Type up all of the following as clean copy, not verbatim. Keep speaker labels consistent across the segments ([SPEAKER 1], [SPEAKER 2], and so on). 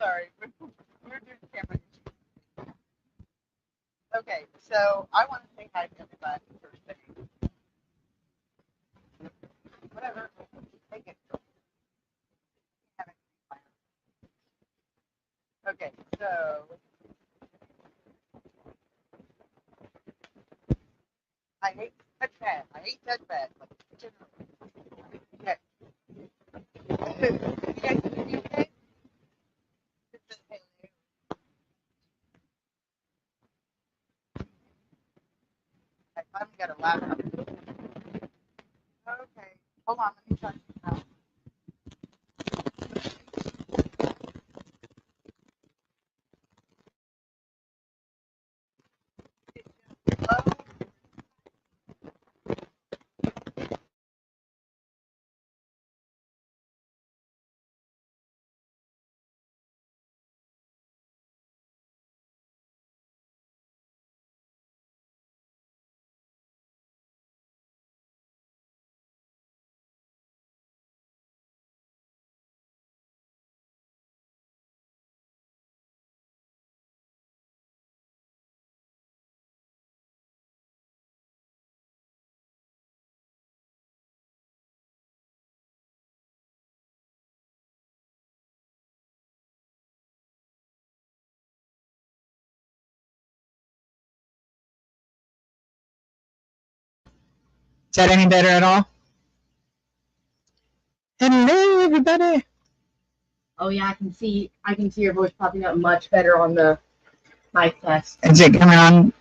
[SPEAKER 1] sorry. We're doing camera. Okay, so I want to say hi to everybody first thing. Whatever. Take it. Okay, so I hate touchpad. I hate touchpad. Okay. You guys hear me okay? I finally got a laptop. Okay, hold on. Let me try this out. Hello?
[SPEAKER 2] Is that any better at all? Hello, everybody.
[SPEAKER 3] Oh yeah, I can see your voice popping up much better on the mic test.
[SPEAKER 2] Is it coming on?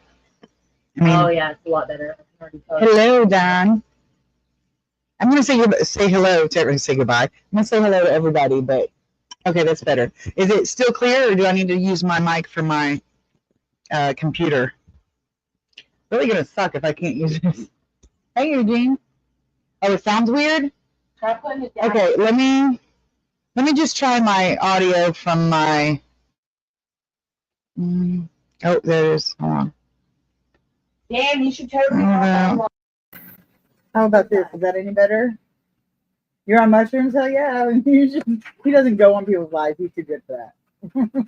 [SPEAKER 3] Oh yeah, it's a lot better. I can already tell.
[SPEAKER 2] Hello, Don. I'm going to say hello to everybody. Say goodbye. I'm going to say hello to everybody, but okay, that's better. Is it still clear, or do I need to use my mic for my computer? Really going to suck if I can't use this. Hey, Eugene. Oh, it sounds weird?
[SPEAKER 3] Try putting it down.
[SPEAKER 2] Okay, let me just try my audio from my... Oh, there it is. Hold on.
[SPEAKER 3] Dan, you should totally
[SPEAKER 2] How
[SPEAKER 1] about this? Is that any better? You're on mushrooms? Hell yeah. He doesn't go on people's lives. He's too good for that.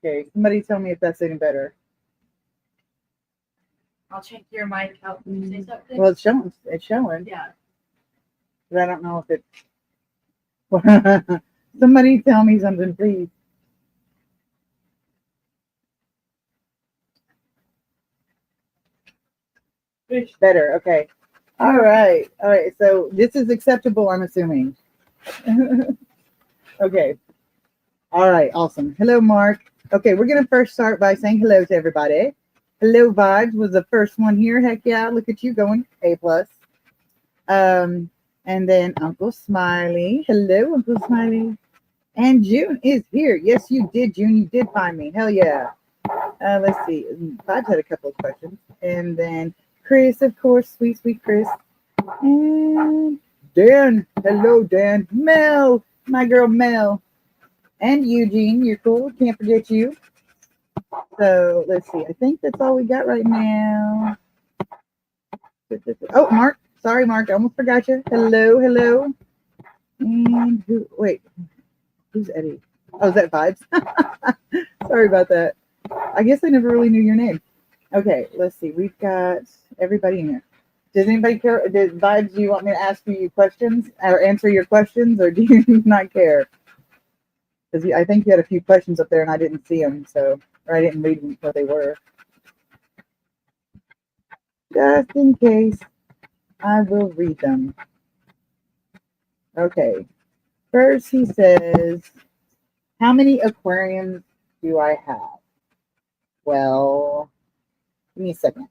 [SPEAKER 1] Okay, somebody tell me if that's any better.
[SPEAKER 3] I'll check your mic out. Can you say something?
[SPEAKER 1] Well, it's showing. It's showing.
[SPEAKER 3] Yeah.
[SPEAKER 1] But I don't know if it. Somebody tell me something, please. Better. Okay. All right. All right. So this is acceptable, I'm assuming. Okay. All right. Awesome. Hello, Mark. Okay, we're gonna first start by saying hello to everybody. Hello, Vibes was the first one here. Heck yeah! Look at you going A plus. And then Uncle Smiley. Hello, Uncle Smiley. And June is here. Yes, you did, June. You did find me. Hell yeah. Let's see. Vibes had a couple of questions, and then Chris, of course, sweet, sweet Chris. And Dan. Hello, Dan. Mel, my girl Mel. And Eugene, you're cool. Can't forget you. So let's see. I think that's all we got right now. Oh, Mark. Sorry, Mark. I almost forgot you. Hello, hello. And who? Wait. Who's Eddie? Oh, is that Vibes? Sorry about that. I guess I never really knew your name. Okay, let's see. We've got everybody in here. Does anybody care? Vibes, do you want me to ask you questions or answer your questions, or do you not care? Because I think you had a few questions up there and I didn't see them, or I didn't read what they were. Just in case, I will read them. Okay. First, he says, how many aquariums do I have? Well, give me a second.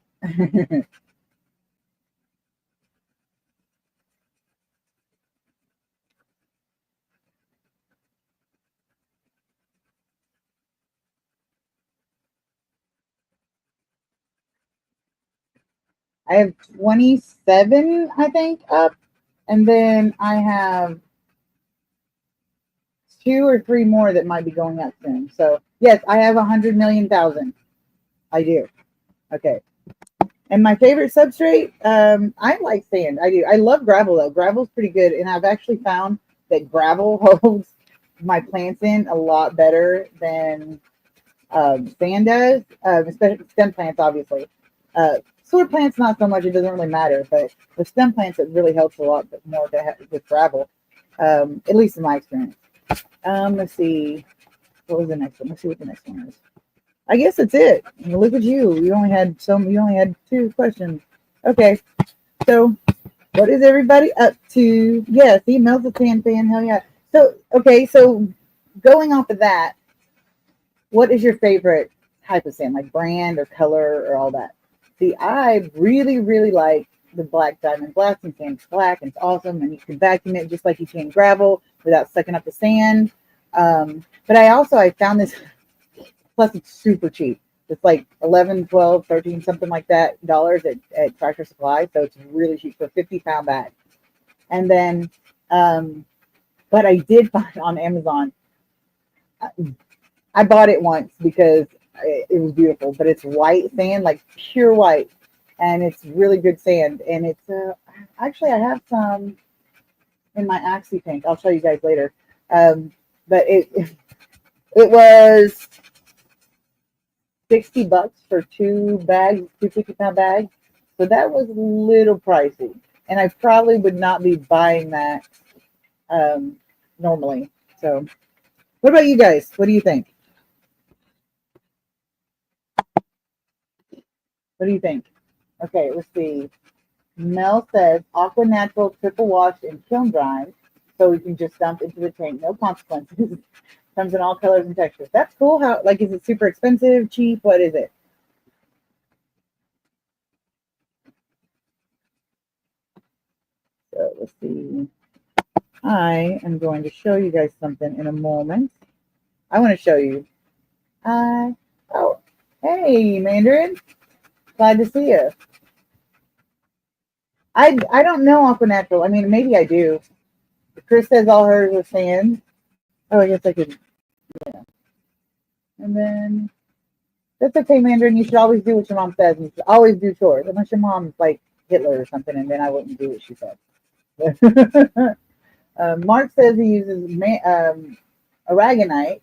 [SPEAKER 1] I have 27, I think, up. And then I have 2 or 3 more that might be going up soon. So, yes, I have 100,000,000. I do. Okay. And my favorite substrate, I like sand. I do. I love gravel, though. Gravel's pretty good. And I've actually found that gravel holds my plants in a lot better than sand does, especially stem plants, obviously. Soil plants, not so much. It doesn't really matter. But with stem plants, it really helps a lot more with gravel, at least in my experience. Let's see. What was the next one? Let's see what the next one is. I guess that's it. Look at you. You only had 2 questions. Okay. So what is everybody up to? Yeah, see, Mel's a tan fan. Hell yeah. So, okay. So going off of that, what is your favorite type of sand, like brand or color or all that? See, I really, really like the black diamond blasting sand. It's black and it's awesome, and you can vacuum it just like you can gravel without sucking up the sand. But I found this, plus it's super cheap. It's like 11, 12, 13, something like that dollars at Tractor Supply. So it's really cheap for a 50-pound bag. And then, but I did find on Amazon, I bought it once because it was beautiful, but it's white sand, like pure white, and it's really good sand. And it's actually, I have some in my Axie tank. I'll show you guys later. But it was $60 for 2 bags, 2 50-pound bags. So that was a little pricey, and I probably would not be buying that normally. So, what about you guys? What do you think? What do you think? Okay, let's see. Mel says Aqua Natural triple washed and kiln dried, so we can just dump into the tank, no consequences. Comes in all colors and textures. That's cool. How, like, is it super expensive, cheap? What is it? So let's see. I am going to show you guys something in a moment. I want to show you. Oh, hey, Mandarin. Glad to see you. I don't know Aqua Natural. I mean, maybe I do. Chris says all hers are sand. Oh, I guess I could. Yeah. And then that's okay, Mandarin. You should always do what your mom says, and you should always do chores, unless your mom's like Hitler or something, and then I wouldn't do what she said. Mark says he uses aragonite,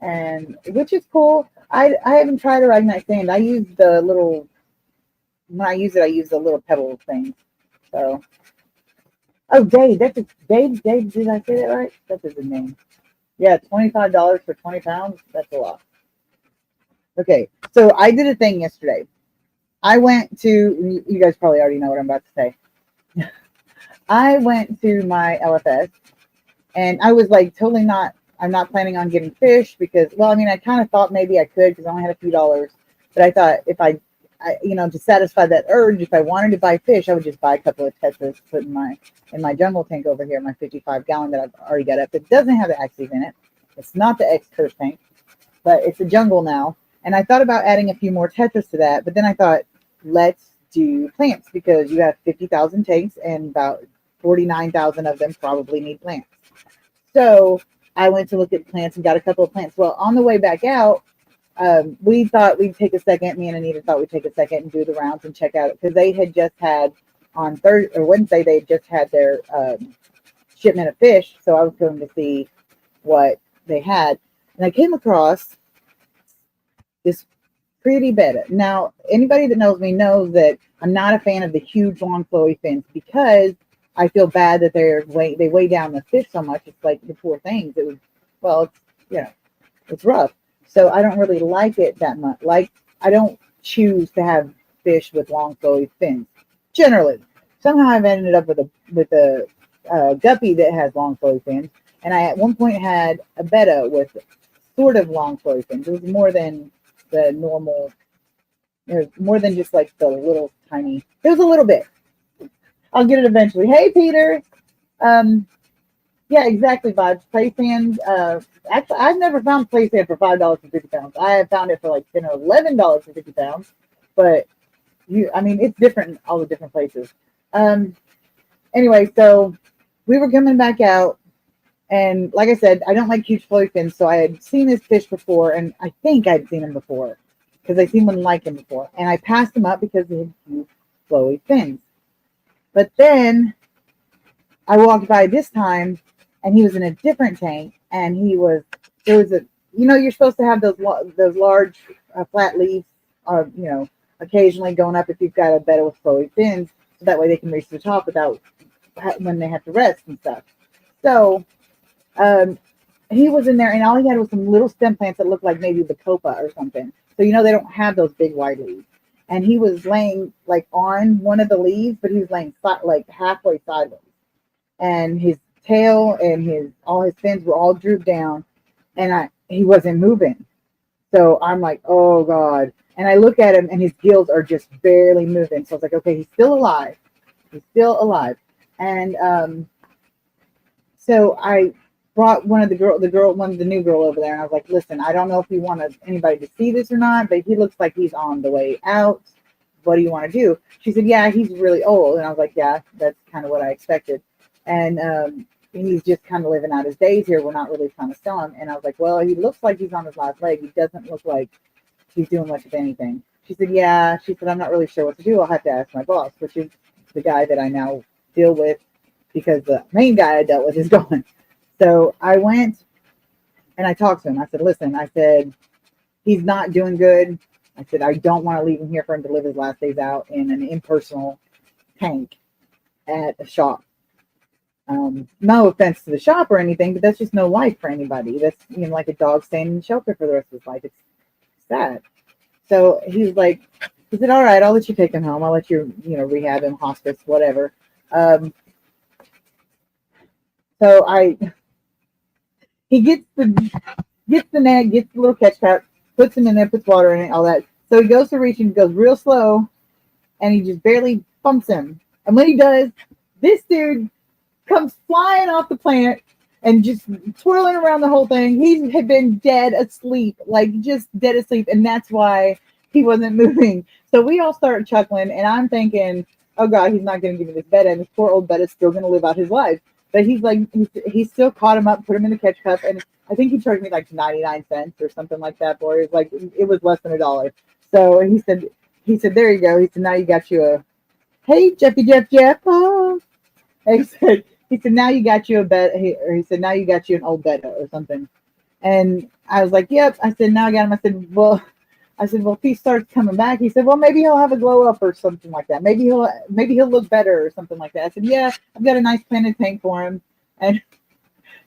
[SPEAKER 1] and which is cool. I haven't tried aragonite sand. I use the little. When I use it, I use the little pebble thing. So, oh, Dave, that's a, Dave. Did I say that right? That's his name. Yeah, $25 for 20 pounds. That's a lot. Okay, so I did a thing yesterday. I went to. You guys probably already know what I'm about to say. I went to my LFS, and I was like totally not. I'm not planning on getting fish because, well, I mean, I kind of thought maybe I could because I only had a few dollars. But I thought if I to satisfy that urge, if I wanted to buy fish, I would just buy a couple of tetras to put in my jungle tank over here, my 55-gallon that I've already got up. It doesn't have the Axies in it. It's not the X-Curse tank, but it's a jungle now. And I thought about adding a few more tetras to that, but then I thought, let's do plants because you have 50,000 tanks and about 49,000 of them probably need plants. So I went to look at plants and got a couple of plants. Well, on the way back out, we thought we'd take a second. Me and Anita thought we'd take a second and do the rounds and check out it because they had just had on Thursday or Wednesday. They had just had their shipment of fish, so I was going to see what they had, and I came across this pretty betta. Now, anybody that knows me knows that I'm not a fan of the huge, long, flowy fins because I feel bad that they weigh down the fish so much. It's like the poor things. It was it's rough. So I don't really like it that much. Like, I don't choose to have fish with long flowy fins. Generally, somehow I've ended up with a guppy that has long flowy fins, and I at one point had a betta with sort of long flowy fins. It was more than the normal. It was more than just like the little tiny. It was a little bit. I'll get it eventually. Hey, Peter. Yeah, exactly, Vibes. Play sand. Actually, I've never found play sand for $5 for 50 pounds. I have found it for like $10 or $11 for 50 pounds. But it's different in all the different places. Anyway, so we were coming back out, and like I said, I don't like huge flowy fins, so I had seen this fish before, and I think I'd seen him before because I seen one like him before, and I passed him up because he had huge flowy fins. But then I walked by this time, and he was in a different tank, and there was a, you're supposed to have those large flat leaves, occasionally going up if you've got a bed with flowy fins, so that way they can reach the top without when they have to rest and stuff. So um, he was in there, and all he had was some little stem plants that looked like maybe the copa or something. So they don't have those big wide leaves. And he was laying like on one of the leaves, but he was laying like halfway sideways, and his tail and all his fins were all drooped down, and he wasn't moving. So I'm like, oh God. And I look at him, and his gills are just barely moving. So I was like, okay, he's still alive. He's still alive. And so I brought one of the new girl over there, and I was like, listen, I don't know if you want anybody to see this or not, but he looks like he's on the way out. What do you want to do? She said, yeah, he's really old. And I was like, yeah, that's kind of what I expected. And he's just kind of living out his days here. We're not really trying to sell him. And I was like, well, he looks like he's on his last leg. He doesn't look like he's doing much of anything. She said, yeah. She said, I'm not really sure what to do. I'll have to ask my boss, which is the guy that I now deal with, because the main guy I dealt with is gone. So I went and I talked to him. I said, listen, I said, he's not doing good. I said, I don't want to leave him here for him to live his last days out in an impersonal tank at a shop. No offense to the shop or anything, but that's just no life for anybody. That's like a dog staying in the shelter for the rest of his life. It's sad. So he said, all right, I'll let you take him home. I'll let you, rehab him, hospice, whatever. So he gets the net, gets the little catch cup, puts him in there, puts water in it, all that. So he goes to reach and goes real slow, and he just barely bumps him. And when he does, this dude comes flying off the plant and just twirling around the whole thing. He had been dead asleep, like just dead asleep, and that's why he wasn't moving. So we all start chuckling, and I'm thinking, oh God, he's not going to give me this Betta, and this poor old Betta's still going to live out his life. But he still caught him up, put him in the catch cup, and I think he charged me like 99 cents or something like that for it. It was less than $1. So he said, there you go. He said, now you got you a, hey, Jeff. Oh. He said, now you got you a Betta, or he said, now you got you an old Betta or something. And I was like, yep. I said, now I got him. I said, well, if he starts coming back, he said, well, maybe he'll have a glow up or something like that. Maybe he'll look better or something like that. I said, yeah, I've got a nice painted tank for him. And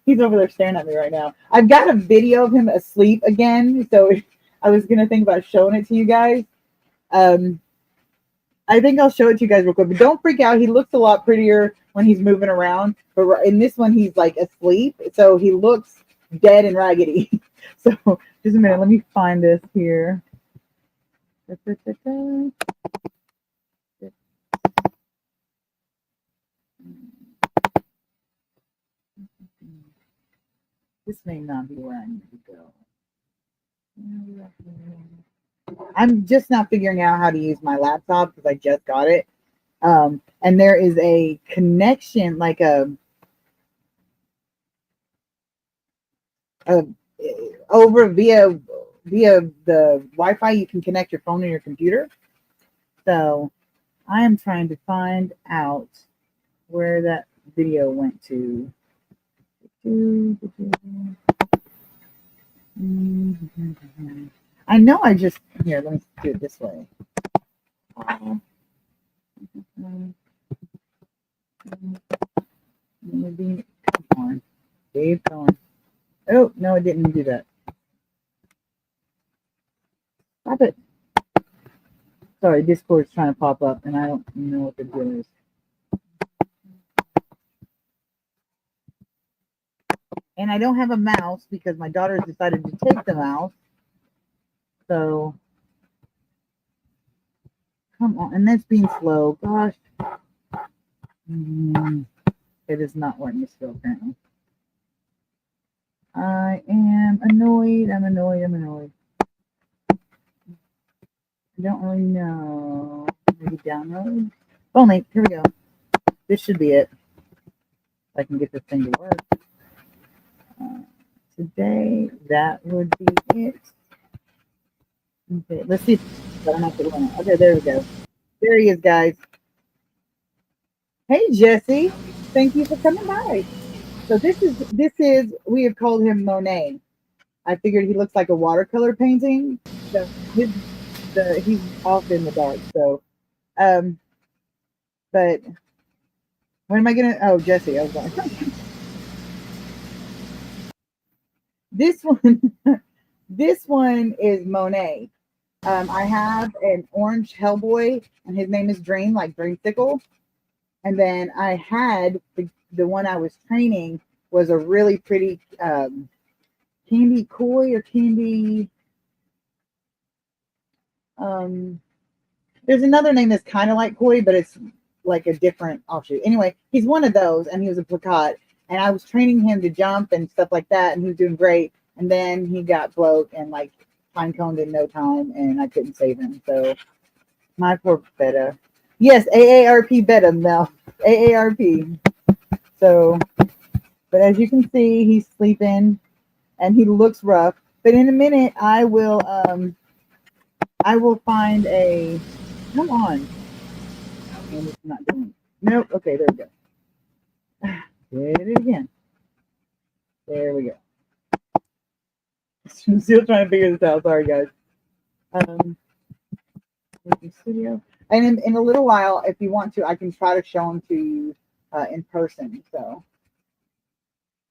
[SPEAKER 1] he's over there staring at me right now. I've got a video of him asleep again. So I was going to think about showing it to you guys. I think I'll show it to you guys real quick, but don't freak out. He looks a lot prettier when he's moving around, but in this one, he's like asleep. So he looks dead and raggedy. So just a minute. Let me find this here. This may not be where I need to go. I'm just not figuring out how to use my laptop because I just got it. And there is a connection, like over via the Wi-Fi, you can connect your phone and your computer. So I am trying to find out where that video went to. I know here, let me do it this way. Come on. Dave Cohen. Oh, no, I didn't do that. Stop it. Sorry, Discord's trying to pop up, and I don't know what the deal is. And I don't have a mouse because my daughter decided to take the mouse. So, come on. And that's being slow. Gosh. It is not wanting to go, apparently. I am annoyed. I'm annoyed. I don't really know. Maybe download. Only, here we go. This should be it. I can get this thing to work. Today, that would be it. Okay, let's see. I don't have to run it. Okay, there we go. There he is, guys. Hey, Jesse. thank you for coming by. So this is we have called him Monet. I figured he looks like a watercolor painting. So he's off in the dark. So um, but when am I gonna? Oh, Jesse, I was like, this one. This one is Monet. I have an orange Hellboy, and his name is Dream, like Dreamsicle. And then I had the one I was training was a really pretty candy koi or candy. Um, there's another name that's kind of like koi, but it's like a different offshoot. Anyway, he's one of those, and he was a placat. And I was training him to jump and stuff like that, and he was doing great. And then he got broke and like pine coned in no time, and I couldn't save him. So my poor Betta. Yes, AARP Betta, Mel. AARP. So, but as you can see, he's sleeping, and he looks rough. But in a minute, I will find a. Come on. And it's not doing. Nope. Okay, there we go. Did it again. There we go. I'm still trying to figure this out. Sorry, guys. Studio. And in a little while, if you want to, I can try to show them to you in person. So.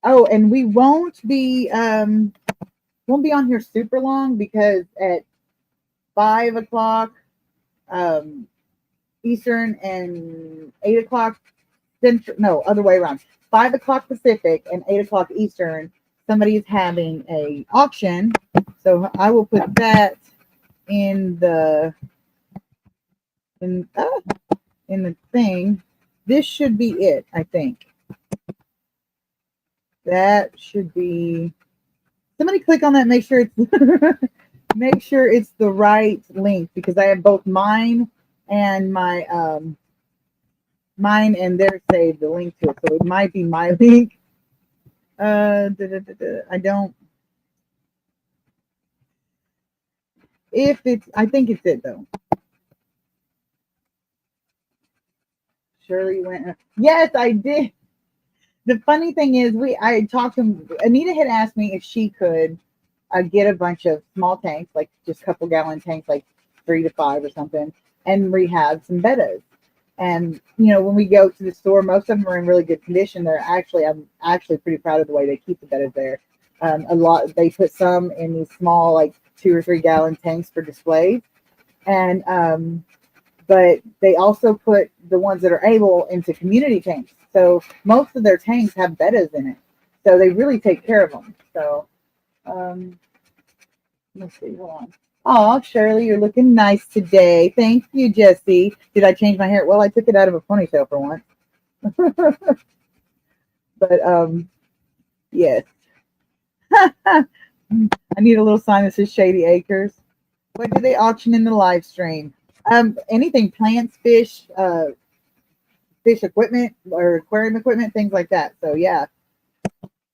[SPEAKER 1] Oh, and we won't be on here super long because at 5 o'clock Eastern and 8 o'clock Central. No, other way around. 5 o'clock Pacific and 8 o'clock Eastern. Somebody is having a auction, so I will put that in the thing. This should be it, I think. That should be. Somebody click on that. Make sure it's make sure it's the right link because I have both mine and my mine and theirs saved the link to it, so it might be my link. I don't. If it's, I think it's it though. Shirley went. Yes, I did. The funny thing is, I talked to Anita had asked me if she could get a bunch of small tanks, like just a couple gallon tanks, like 3 to 5 or something, and rehab some bettas. And when we go to the store, most of them are in really good condition. I'm actually pretty proud of the way they keep the bettas there. A lot they put some in these small, like 2 or 3 gallon tanks for displays, and but they also put the ones that are able into community tanks. So most of their tanks have bettas in it. So they really take care of them. So let's see, hold on. Oh, Shirley, you're looking nice today. Thank you, Jesse. Did I change my hair? Well, I took it out of a ponytail for once. But yes. I need a little sign that says Shady Acres. What do they auction in the live stream? Anything, plants, fish, fish equipment or aquarium equipment, things like that. So yeah,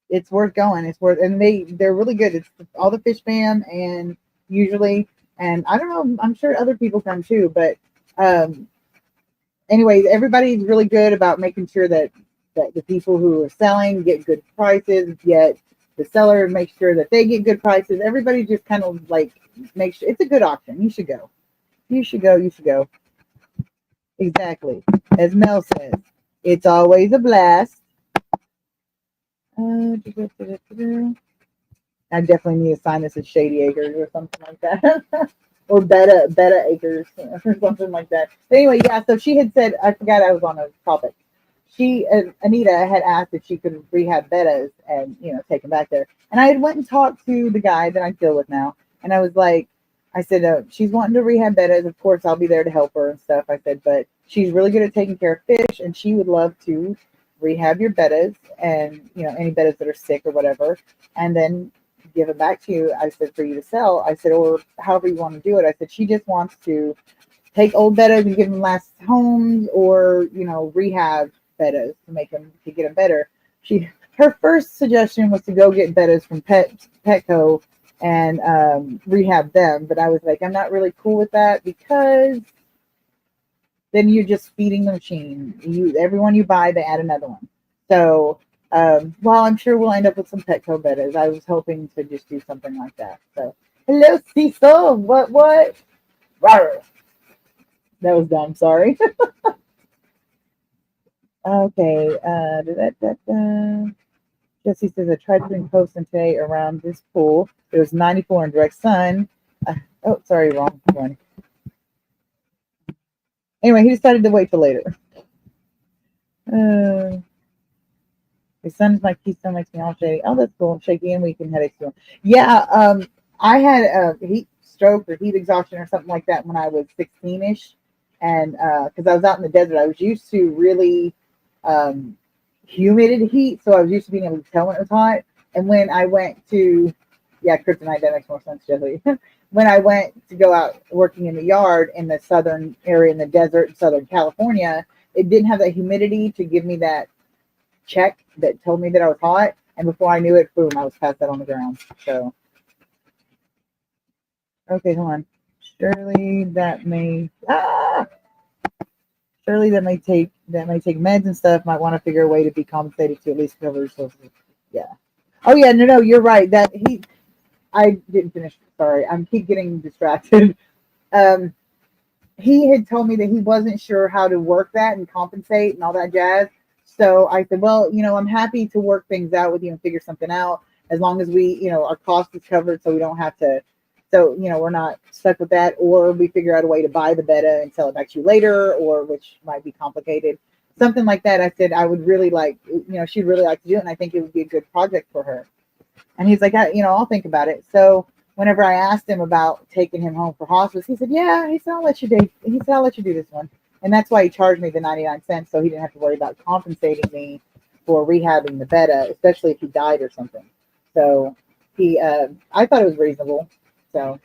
[SPEAKER 1] it's worth going. It's worth, and they're really good. It's all the fish fam and usually, and I don't know, I'm sure other people come too, but anyway, everybody's really good about making sure that the people who are selling get good prices, yet the seller makes sure that they get good prices. Everybody just kind of like makes sure it's a good auction. You should go. You should go. You should go. Exactly. As Mel says, it's always a blast. I definitely need a sign that says Shady Acres or something like that. Or Betta Acres or something like that. But anyway, yeah, so she had said, I forgot I was on a topic. Anita had asked if she could rehab bettas and, take them back there. And I had went and talked to the guy that I deal with now. And I was like, I said, she's wanting to rehab bettas. Of course, I'll be there to help her and stuff. I said, but she's really good at taking care of fish, and she would love to rehab your bettas and, any bettas that are sick or whatever, and then give them back to you. I said, for you to sell. I said, or however you want to do it. I said, she just wants to take old bettas and give them last homes or, rehab bettas to get them better. Her first suggestion was to go get bettas from Petco and rehab them, but I was like, I'm not really cool with that because then you're just feeding the machine. Everyone you buy, they add another one. So, well, I'm sure we'll end up with some Petco bettas. I was hoping to just do something like that. So, hello, Cecil. What? Rawr. That was dumb. Sorry. Okay. Jesse says, I tried doing posting today around this pool. It was 94 in direct sun. Oh, sorry, wrong one. Anyway, he decided to wait till later. The sun's my keystone makes me all shady. Oh, that's cool. Shaky and weak and headaches. Yeah, I had a heat stroke or heat exhaustion or something like that when I was 16-ish. And because I was out in the desert, I was used to really humid heat. So I was used to being able to tell when it was hot. And when I went to, yeah, kryptonite, that makes more sense, Jesse. When I went to go out working in the yard in the southern area in the desert in Southern California, it didn't have that humidity to give me that check that told me that I was hot, and before I knew it, boom, I was passed out on the ground. So, okay, hold on. Surely that may take meds and stuff. Might want to figure a way to be compensated to at least cover yourself. Yeah. Oh yeah, no, you're right. I didn't finish. Sorry, I'm keep getting distracted. He had told me that he wasn't sure how to work that and compensate and all that jazz. So I said, well, I'm happy to work things out with you and figure something out as long as we, our cost is covered so we don't have to, we're not stuck with that, or we figure out a way to buy the beta and sell it back to you later, or which might be complicated. Something like that. I said, I would really like, she'd really like to do it, and I think it would be a good project for her. And he's like, I'll think about it. So whenever I asked him about taking him home for hospice, he said, yeah, he said, I'll let you do this one. And that's why he charged me the 99 cents, so he didn't have to worry about compensating me for rehabbing the beta, especially if he died or something. So I thought it was reasonable. So,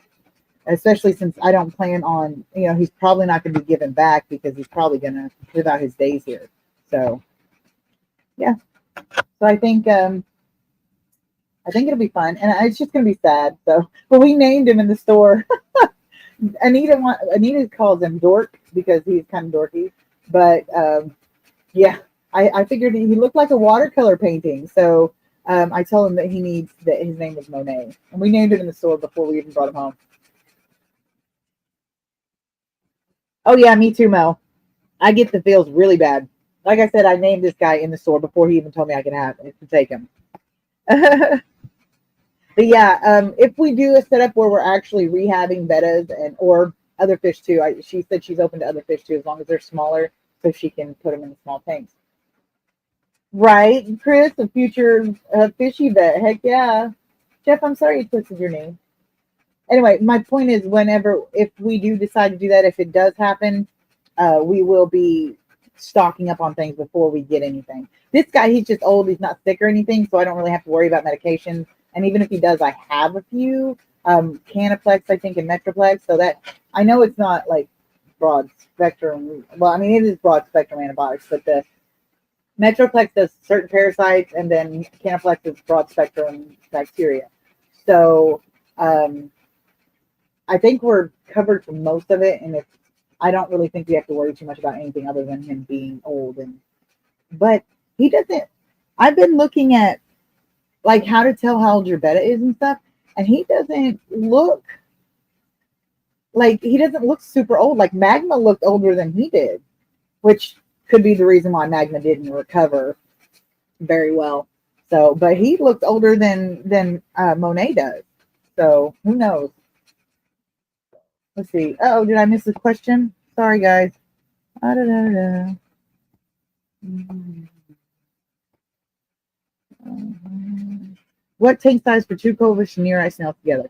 [SPEAKER 1] especially since I don't plan on, he's probably not going to be given back because he's probably going to live out his days here. So, yeah. So I think it'll be fun, and it's just going to be sad. So, but we named him in the store. Anita calls him Dork because he's kind of dorky, but yeah, I figured he looked like a watercolor painting, so I told him that his name was Monet, and we named him in the store before we even brought him home. Oh yeah, me too, Mel. I get the feels really bad. Like I said, I named this guy in the store before he even told me I could have it to take him. But yeah, if we do a setup where we're actually rehabbing bettas or other fish too, she said she's open to other fish too, as long as they're smaller, so she can put them in the small tanks. Right, Chris, a future fishy vet. Heck yeah. Jeff, I'm sorry you twisted your name. Anyway, my point is, if we do decide to do that, if it does happen, we will be stocking up on things before we get anything. This guy, he's just old. He's not sick or anything, so I don't really have to worry about medications. And even if he does, I have a few Canaplex, I think, and Metroplex. So that I know it's not like broad spectrum. Well, I mean, it is broad spectrum antibiotics, but the Metroplex does certain parasites, and then Canaplex is broad spectrum bacteria. So I think we're covered for most of it, and I don't really think we have to worry too much about anything other than him being old. But he doesn't. I've been looking at like how to tell how old your beta is and stuff, and he doesn't look super old. Like Magma looked older than he did, which could be the reason why Magma didn't recover very well. So, but he looked older than Monet does. So who knows? Let's see. Oh, did I miss the question? Sorry, guys. What tank size for 2 goldfish and near ice snails together?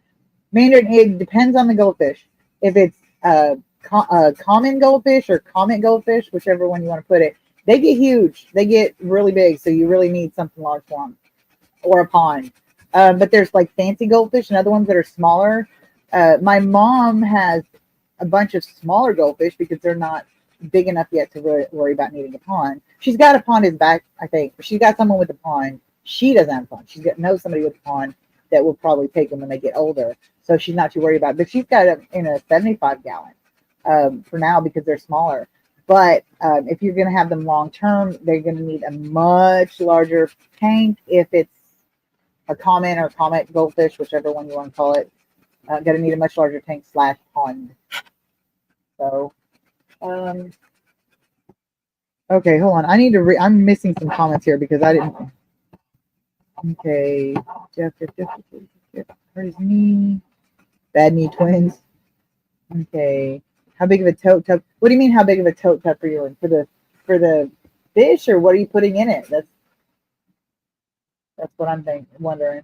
[SPEAKER 1] Mandarin, it depends on the goldfish. If it's common goldfish or comet goldfish, whichever one you want to put it, they get huge. They get really big, so you really need something large for them, or a pond. But there's like fancy goldfish and other ones that are smaller. My mom has a bunch of smaller goldfish because they're not big enough yet to really worry about needing a pond. She's got a pond in back, I think. She's got someone with a pond. She doesn't have a pond. Knows somebody with a pond that will probably take them when they get older. So she's not too worried about it. But she's got it in a 75 gallon for now because they're smaller. But if you're going to have them long term, they're going to need a much larger tank. If it's a common or comet goldfish, whichever one you want to call it, going to need a much larger tank / pond. So, okay, hold on. I need to I'm missing some comments here because I didn't. Okay, Jeff, where's me? Bad knee twins. Okay, how big of a tote tub? What do you mean? How big of a tote tub for you? For the fish, or what are you putting in it? That's what I'm wondering.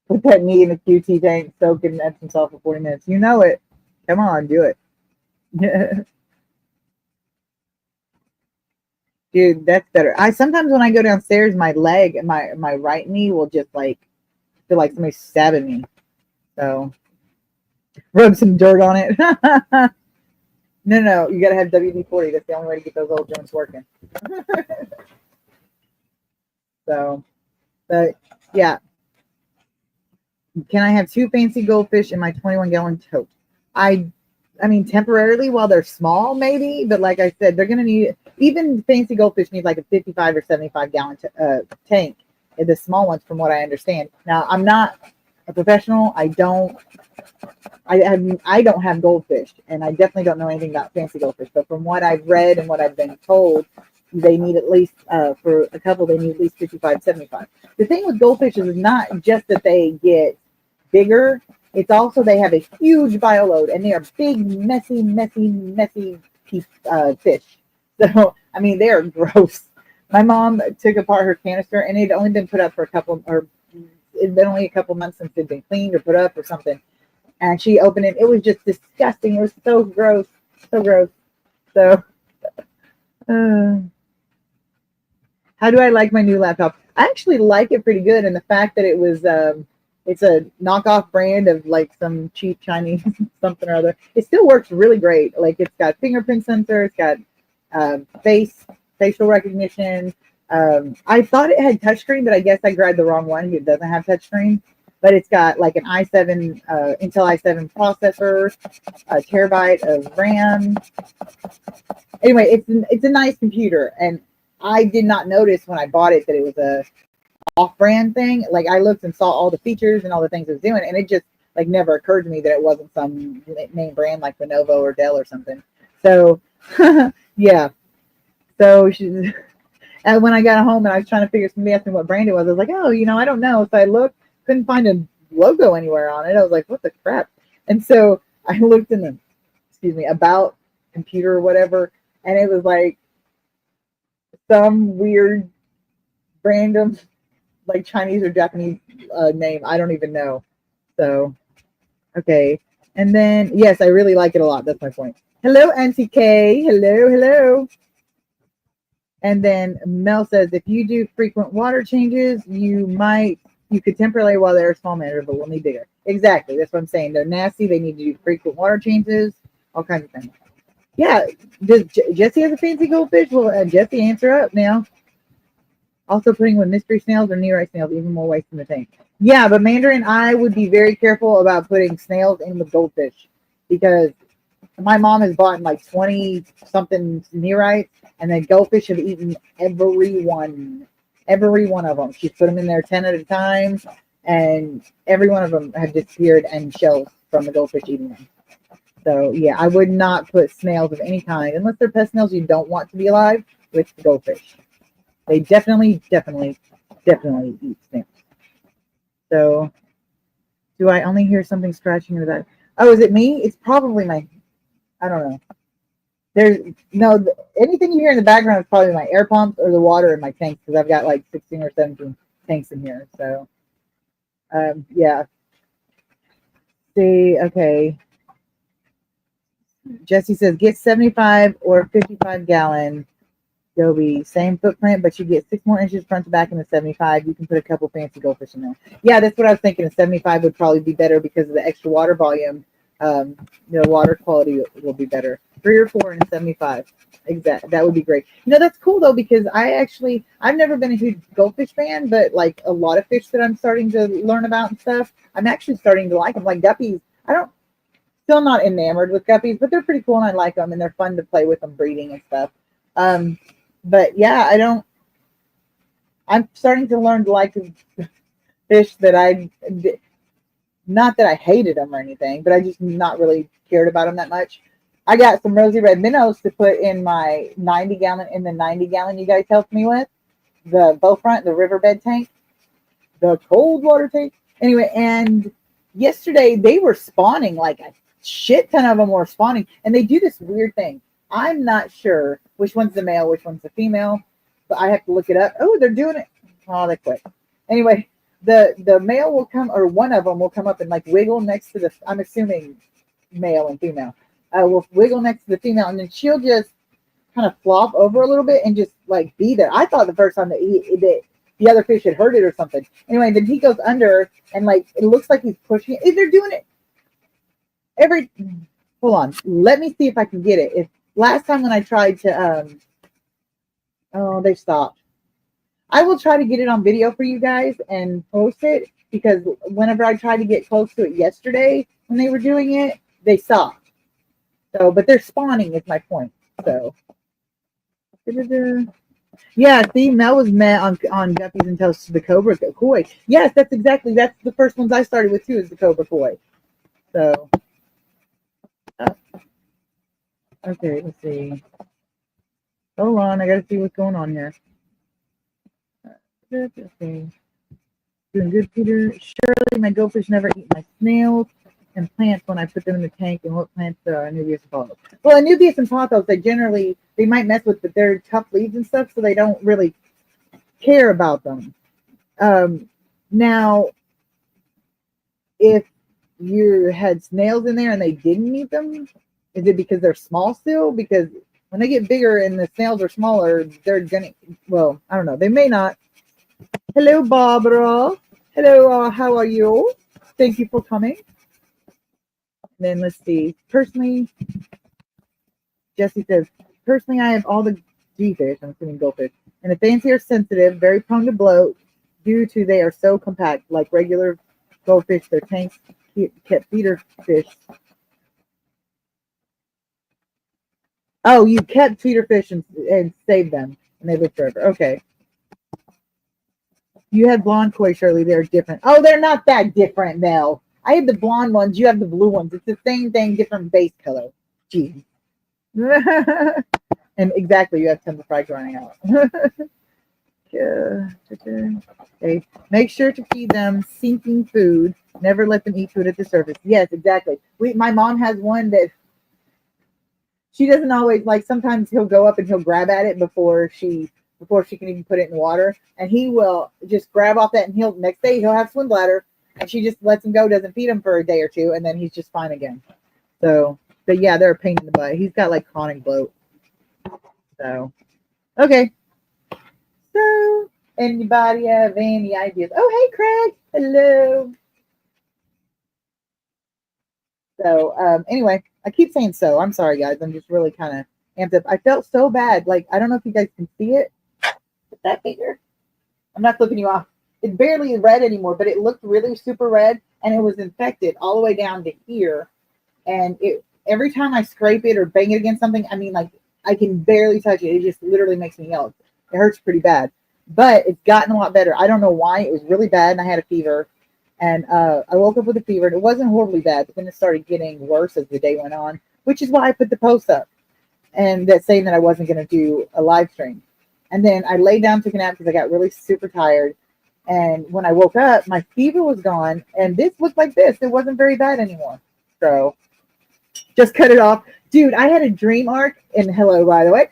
[SPEAKER 1] Put that knee in the QT tank, soak it, and empty himself for 40 minutes. You know it. Come on, do it. Dude, that's better. I sometimes when I go downstairs, my leg and my right knee will just like feel like somebody's stabbing me. So rub some dirt on it. No, you gotta have WD-40. That's the only way to get those old joints working. So, but yeah. Can I have 2 fancy goldfish in my 21-gallon tote? I mean, temporarily while they're small, maybe. But like I said, they're going to need, even fancy goldfish need like a 55 or 75-gallon tank. The small ones, from what I understand. Now, I'm not a professional. I don't have goldfish, and I definitely don't know anything about fancy goldfish. But from what I've read and what I've been told, they need at least, for a couple, they need at least 55, 75. The thing with goldfish is not just that they get bigger, it's also they have a huge bioload, and they are big, messy fish. So, I mean, they are gross. My mom took apart her canister, and it had only been put up for it'd been only a couple months since it'd been cleaned or put up or something. And she opened it. It was just disgusting. It was so gross. So gross. So, how do I like my new laptop? I actually like it pretty good. And the fact that it was, it's a knockoff brand of like some cheap Chinese something or other. It still works really great. Like it's got fingerprint sensor. It's got facial recognition. I thought it had touchscreen, but I guess I grabbed the wrong one. It doesn't have touchscreen. But it's got like an i7, Intel i7 processor, a terabyte of RAM. Anyway, it's a nice computer, and I did not notice when I bought it that it was a off-brand thing. Like I looked and saw all the features and all the things it was doing, and it just like never occurred to me that it wasn't some name brand like Lenovo or Dell or something. So yeah. So and when I got home and I was trying to figure, somebody asked me what brand it was, I was like, oh, I don't know. So I looked, couldn't find a logo anywhere on it. I was like, what the crap? And so I looked in the about computer or whatever, and it was like some weird random like Chinese or Japanese name. I don't even know. So okay. And then yes, I really like it a lot. That's my point. Hello, Auntie K. Hello. And then Mel says, if you do frequent water changes, you could temporarily while they're small matter, but we'll need bigger. Exactly. That's what I'm saying. They're nasty. They need to do frequent water changes, all kinds of things. Yeah. Does Jesse have a fancy goldfish? Well, Jesse, answer up now. Also putting with mystery snails or nearite snails, even more waste in the tank. Yeah, but Mandarin, I would be very careful about putting snails in with goldfish because my mom has bought like 20 something neorites, and the goldfish have eaten every one of them. She's put them in there 10 at a time, and every one of them have disappeared and shells from the goldfish eating them. So yeah, I would not put snails of any kind, unless they're pet snails you don't want to be alive, with the goldfish. They definitely eat snails. So, do I only hear something scratching in the back? Oh, is it me? It's probably I don't know. Anything you hear in the background is probably my air pumps or the water in my tanks, because I've got like 16 or 17 tanks in here. So, yeah. See, okay. Jesse says, get 75 or 55 gallon Goby, same footprint, but you get 6 more inches front to back in the 75. You can put a couple fancy goldfish in there. Yeah, that's what I was thinking. A 75 would probably be better because of the extra water volume. The water quality will be better. 3 or 4 in a 75. Exactly. That would be great. That's cool though, because I've never been a huge goldfish fan, but like a lot of fish that I'm starting to learn about and stuff, I'm actually starting to like them. Like guppies. still not enamored with guppies, but they're pretty cool and I like them and they're fun to play with them breeding and stuff. But yeah, I'm starting to learn to like fish that not that I hated them or anything, but I just not really cared about them that much. I got some rosy red minnows to put in my 90-gallon you guys helped me with, the bow front, the riverbed tank, the cold water tank. Anyway, and yesterday they were spawning, like a shit ton of them were spawning, and they do this weird thing. I'm not sure which one's the male, which one's the female, but I have to look it up. Oh, they're doing it. Oh, they quit. Anyway, the male will come, or one of them will come up and like wiggle next to the, I'm assuming male and female, will wiggle next to the female, and then she'll just kind of flop over a little bit and just like be there. I thought the first time that the other fish had hurt it or something. Anyway, then he goes under and like it looks like he's pushing it. They're doing it every. Hold on, let me see if I can get it. If last time when I tried to, oh, they stopped. I will try to get it on video for you guys and post it because whenever I tried to get close to it yesterday when they were doing it, they stopped. So, but they're spawning is my point. So, yeah, see, Mel was met on Guppies and Toast to the Cobra Koi. Yes, that's the first ones I started with too is the Cobra Koi. So, okay, let's see. Hold on, I gotta see what's going on here. Okay. Doing good, Peter. Surely my goldfish never eat my snails and plants when I put them in the tank. And what plants are Anubias and pothos? Well, Anubias and pothos, they might mess with, but they're tough leaves and stuff, so they don't really care about them. Now, if you had snails in there and they didn't eat them, is it because they're small still? Because when they get bigger and the snails are smaller, they're gonna, well, I don't know. They may not. Hello, Barbara. Hello, how are you? Thank you for coming. Then let's see. Personally, Jesse says, personally, I have all the G-fish, I'm assuming goldfish, and the fancy are sensitive, very prone to bloat due to they are so compact, like regular goldfish. Their tanks kept feeder fish. Oh, you kept feeder fish and saved them, and they live forever. Okay. You had blonde koi, Shirley. They're different. Oh, they're not that different, Mel. I have the blonde ones. You have the blue ones. It's the same thing, different base color. Gee. And exactly, you have tons of fries running out. Okay. Make sure to feed them sinking food. Never let them eat food at the surface. Yes, exactly. My mom has one that she doesn't always like. Sometimes he'll go up and he'll grab at it before she can even put it in the water, and he will just grab off that, and next day he'll have swim bladder, and she just lets him go, doesn't feed him for a day or two, and then he's just fine again. So, but yeah, they're a pain in the butt. He's got like chronic bloat. So, okay. So, anybody have any ideas? Oh, hey, Craig. Hello. So, anyway, I keep saying so. I'm sorry, guys. I'm just really kind of amped up. I felt so bad. Like, I don't know if you guys can see it. With that finger. I'm not flipping you off. It's barely red anymore, but it looked really super red, and it was infected all the way down to here. And every time I scrape it or bang it against something, I mean, like, I can barely touch it. It just literally makes me yell. It hurts pretty bad. But it's gotten a lot better. I don't know why. It was really bad, and I had a fever. And I woke up with a fever, and it wasn't horribly bad, but then it started getting worse as the day went on, which is why I put the post up. And that's saying that I wasn't going to do a live stream. And then I laid down, took a nap because I got really super tired. And when I woke up, my fever was gone. And this looked like this. It wasn't very bad anymore. So just cut it off. Dude, I had a dream arc. And hello, by the way.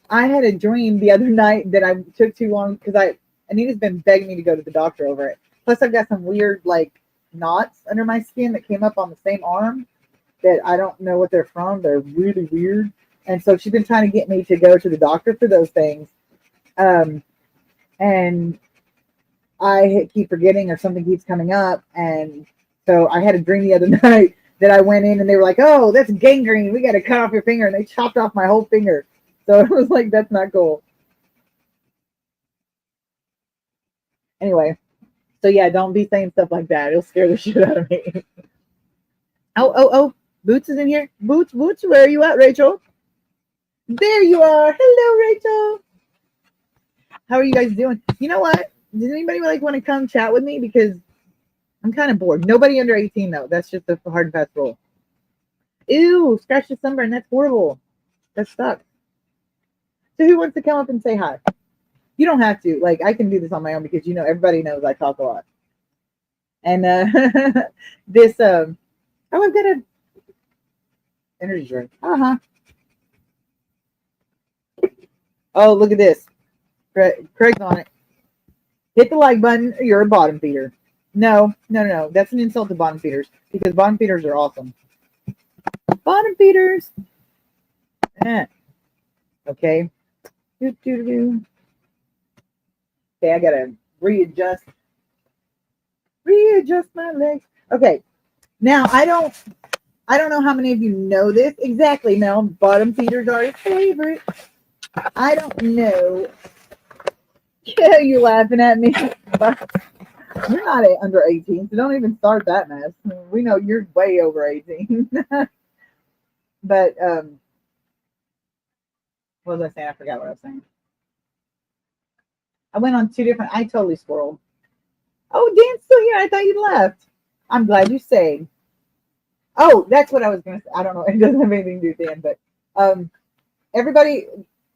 [SPEAKER 1] I had a dream the other night that I took too long because Anita's been begging me to go to the doctor over it. Plus, I've got some weird, like, knots under my skin that came up on the same arm that I don't know what they're from. They're really weird. And so she's been trying to get me to go to the doctor for those things. And I keep forgetting or something keeps coming up. And so I had a dream the other night that I went in and they were like, oh, that's gangrene. We got to cut off your finger. And they chopped off my whole finger. So it was like, that's not cool. Anyway, so yeah, don't be saying stuff like that. It'll scare the shit out of me. Oh, Boots is in here. Boots, where are you at, Rachel? There you are. Hello, Rachel. How are you guys doing? You know what? Does anybody like want to come chat with me? Because I'm kind of bored. Nobody under 18 though. That's just a hard and fast rule. Ew, scratch the sunburn. That's horrible. That sucks. So who wants to come up and say hi? You don't have to. Like, I can do this on my own because, everybody knows I talk a lot. And this, oh, I've got a energy drink. Uh-huh. Oh, look at this. Craig's on it. Hit the like button or you're a bottom feeder. No. That's an insult to bottom feeders because bottom feeders are awesome. Bottom feeders. Okay. Okay, I gotta readjust my legs. Okay. Now I don't know how many of you know this exactly. Mel, bottom feeders are your favorite. I don't know. Yeah, you're laughing at me. You're not under 18, so don't even start that mess. We know you're way over 18. But what was I saying? I forgot what I was saying. I went on 2 different. I totally squirreled. Oh, Dan's still here. I thought you left. I'm glad you stayed. Oh, that's what I was going to say. I don't know. It doesn't have anything to do with Dan, but everybody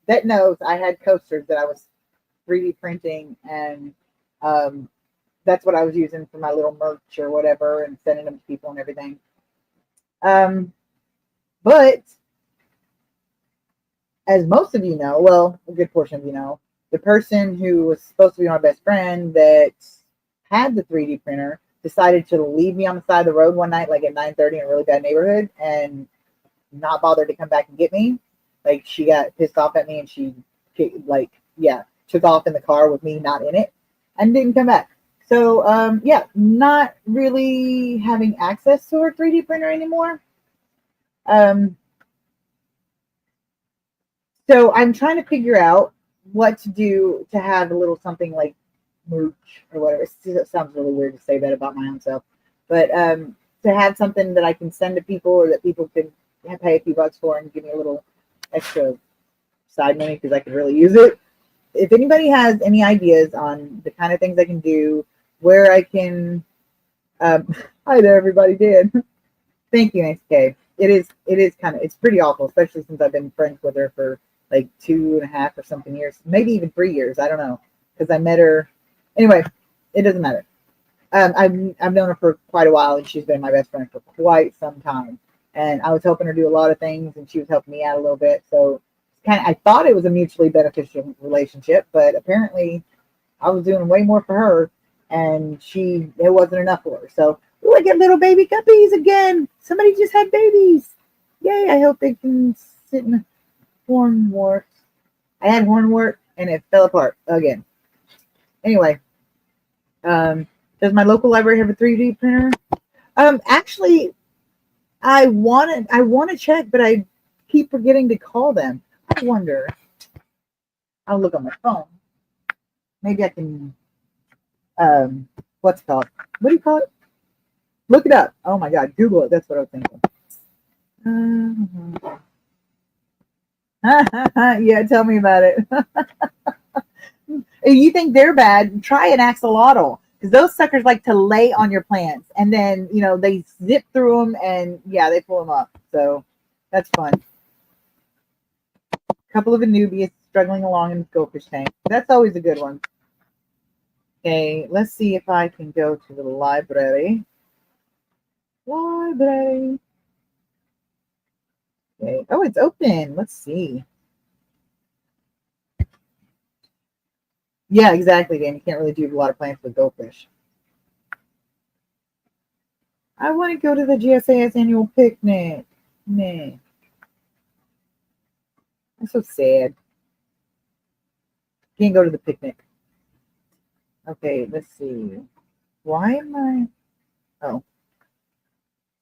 [SPEAKER 1] that knows I had coasters that I was 3D printing, and that's what I was using for my little merch or whatever, and sending them to people and everything. But as most of you know, well, a good portion of you know, the person who was supposed to be my best friend that had the 3D printer decided to leave me on the side of the road one night, like at 9:30 in a really bad neighborhood, and not bother to come back and get me. Like, she got pissed off at me and she, took off in the car with me not in it and didn't come back. So, not really having access to her 3D printer anymore. So I'm trying to figure out what to do to have a little something like merch or whatever. It sounds really weird to say that about my own self, but to have something that I can send to people or that people can pay a few bucks for and give me a little extra side money because I could really use it. If anybody has any ideas on the kind of things I can do, where I can, hi there, everybody did. Thank you, Nancy K. It is kind of, it's pretty awful, especially since I've been friends with her for like 2.5 or something years, maybe even 3 years. I don't know, because I met her. Anyway, it doesn't matter. I've known her for quite a while, and she's been my best friend for quite some time. And I was helping her do a lot of things, and she was helping me out a little bit. So I thought it was a mutually beneficial relationship, but apparently I was doing way more for her, and it wasn't enough for her. So, I get little baby guppies again. Somebody just had babies. Yay, I hope they can sit in hornwort. I had hornwort, and it fell apart again. Anyway, does my local library have a 3D printer? Actually, I want to check, but I keep forgetting to call them. I wonder. I'll look on my phone. Maybe I can. What's it called? What do you call it? Look it up. Oh my God, Google it. That's what I was thinking. Yeah, tell me about it. If you think they're bad, try an axolotl, because those suckers like to lay on your plants, and then they zip through them, and they pull them up. So that's fun. A couple of Anubias struggling along in the goldfish tank. That's always a good one. Okay, let's see if I can go to the library. Okay. Oh, it's open. Let's see. Yeah, exactly, Dan. You can't really do a lot of plants with goldfish. I want to go to the GSAS annual picnic. Nah. I'm so sad. Can't go to the picnic. Okay, let's see. Why am I? Oh.